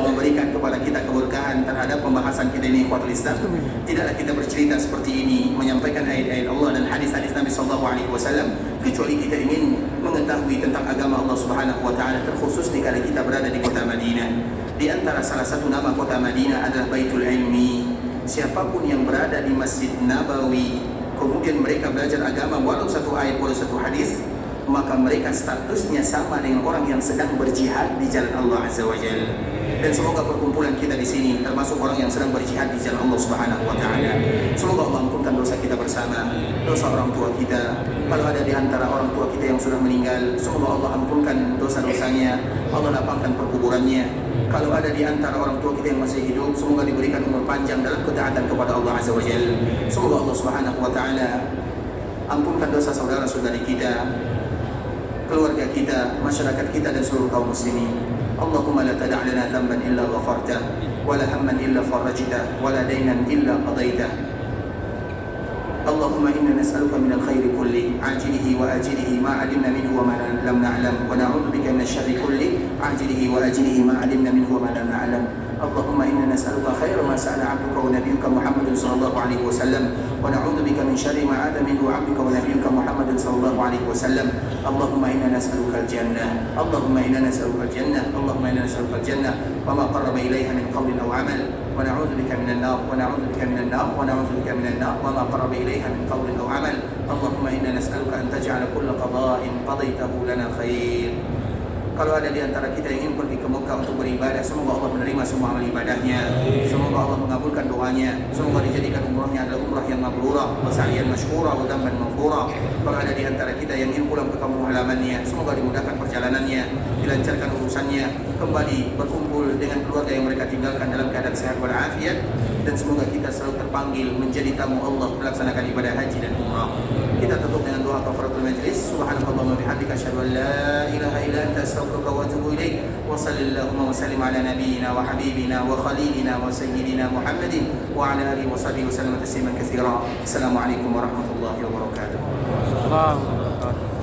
memberikan kepada kita keberkahan terhadap pembahasan kita ini ikhwatul Islam. Tidaklah kita bercerita seperti ini, menyampaikan ayat-ayat Allah dan hadis-hadis Nabi sallallahu alaihi wasallam kecuali kita ingin mengetahui tentang agama Allah Subhanahu wa taala, terkhusus di kala kita berada di kota Madinah. Di antara salah satu nama kota Madinah adalah Baitul Ilmi. Siapapun yang berada di Masjid Nabawi, kemudian mereka belajar agama walau satu ayat walau satu hadis, maka mereka statusnya sama dengan orang yang sedang berjihad di jalan Allah Azza wa Jalla. Dan semoga perkumpulan kita di sini termasuk orang yang sedang berjihad di jalan Allah Subhanahu wa taala. Semoga Allah ampunkan dosa kita bersama, dosa orang tua kita. Kalau ada di antara orang tua kita yang sudah meninggal, semoga Allah ampunkan dosa-dosanya, Allah lapangkan perkuburannya. Kalau ada di antara orang tua kita yang masih hidup, semoga diberikan umur panjang dalam ketaatan kepada Allah Azza wa Jalla. Semoga Allah Subhanahu wa taala ampunkan dosa saudara-saudari kita, keluarga kita, masyarakat kita dan seluruh kaum muslimin. Allahumma la tada' lana dhanban illa ghafartah, wa la hamman illa farajtah, wa la daynan illa qadaytah. اللهم إنا نسألك من الخير كله عاجله وآجله ما علمنا منه وما لم نعلم ونعوذ بك من الشر كله عاجله وآجله ما علمنا منه وما لم نعلم اللهم إنا نسألك خير ما سأل عبدك ونبيك محمد صلى الله عليه وسلم ونعوذ بك من شر ما عاد منه عبدك ونبيك محمد صلى الله عليه وسلم اللهم إنا نسألك الجنة اللهم إنا نسألك الجنة اللهم إنا نسألك الجنة وما قرب إليها من قول أو عمل ونعوذ بك من النار ونعوذ بك من النار ونعوذ بك من النار وما قرب إليها من قول أو عمل اللهم إنا نسألك أن تجعل كل قضاء قضيته لنا خير Kalau ada di antara kita yang ingin pergi ke Mekah untuk beribadah, semoga Allah menerima semua amal ibadahnya. Semoga Allah mengabulkan doanya. Semoga dijadikan umrahnya adalah umrah yang mabrurah, wa sa'yan mashkura, wa dhanban maghfura. Kalau ada di antara kita yang ingin pulang ke kampung halamannya, semoga dimudahkan perjalanannya, dilancarkan urusannya, kembali berkumpul dengan keluarga yang mereka tinggalkan dalam keadaan sehat walafiat, dan semoga kita selalu terpanggil menjadi tamu Allah melaksanakan ibadah haji dan umrah. Kita tutup dengan doa kafaratul majlis. Subhanakallahumma bihamdika asyhadu an la ilaha illa anta astaghfiruka wa atubu ilaik. Wa sallallahu wa sallim ala nabiyyina wa habibina wa khalilina wa sayyidina Muhammadin wa ala alihi wa sahbihi wa sallam tasliman katsira. Assalamualaikum warahmatullahi wabarakatuh. Assalamualaikum.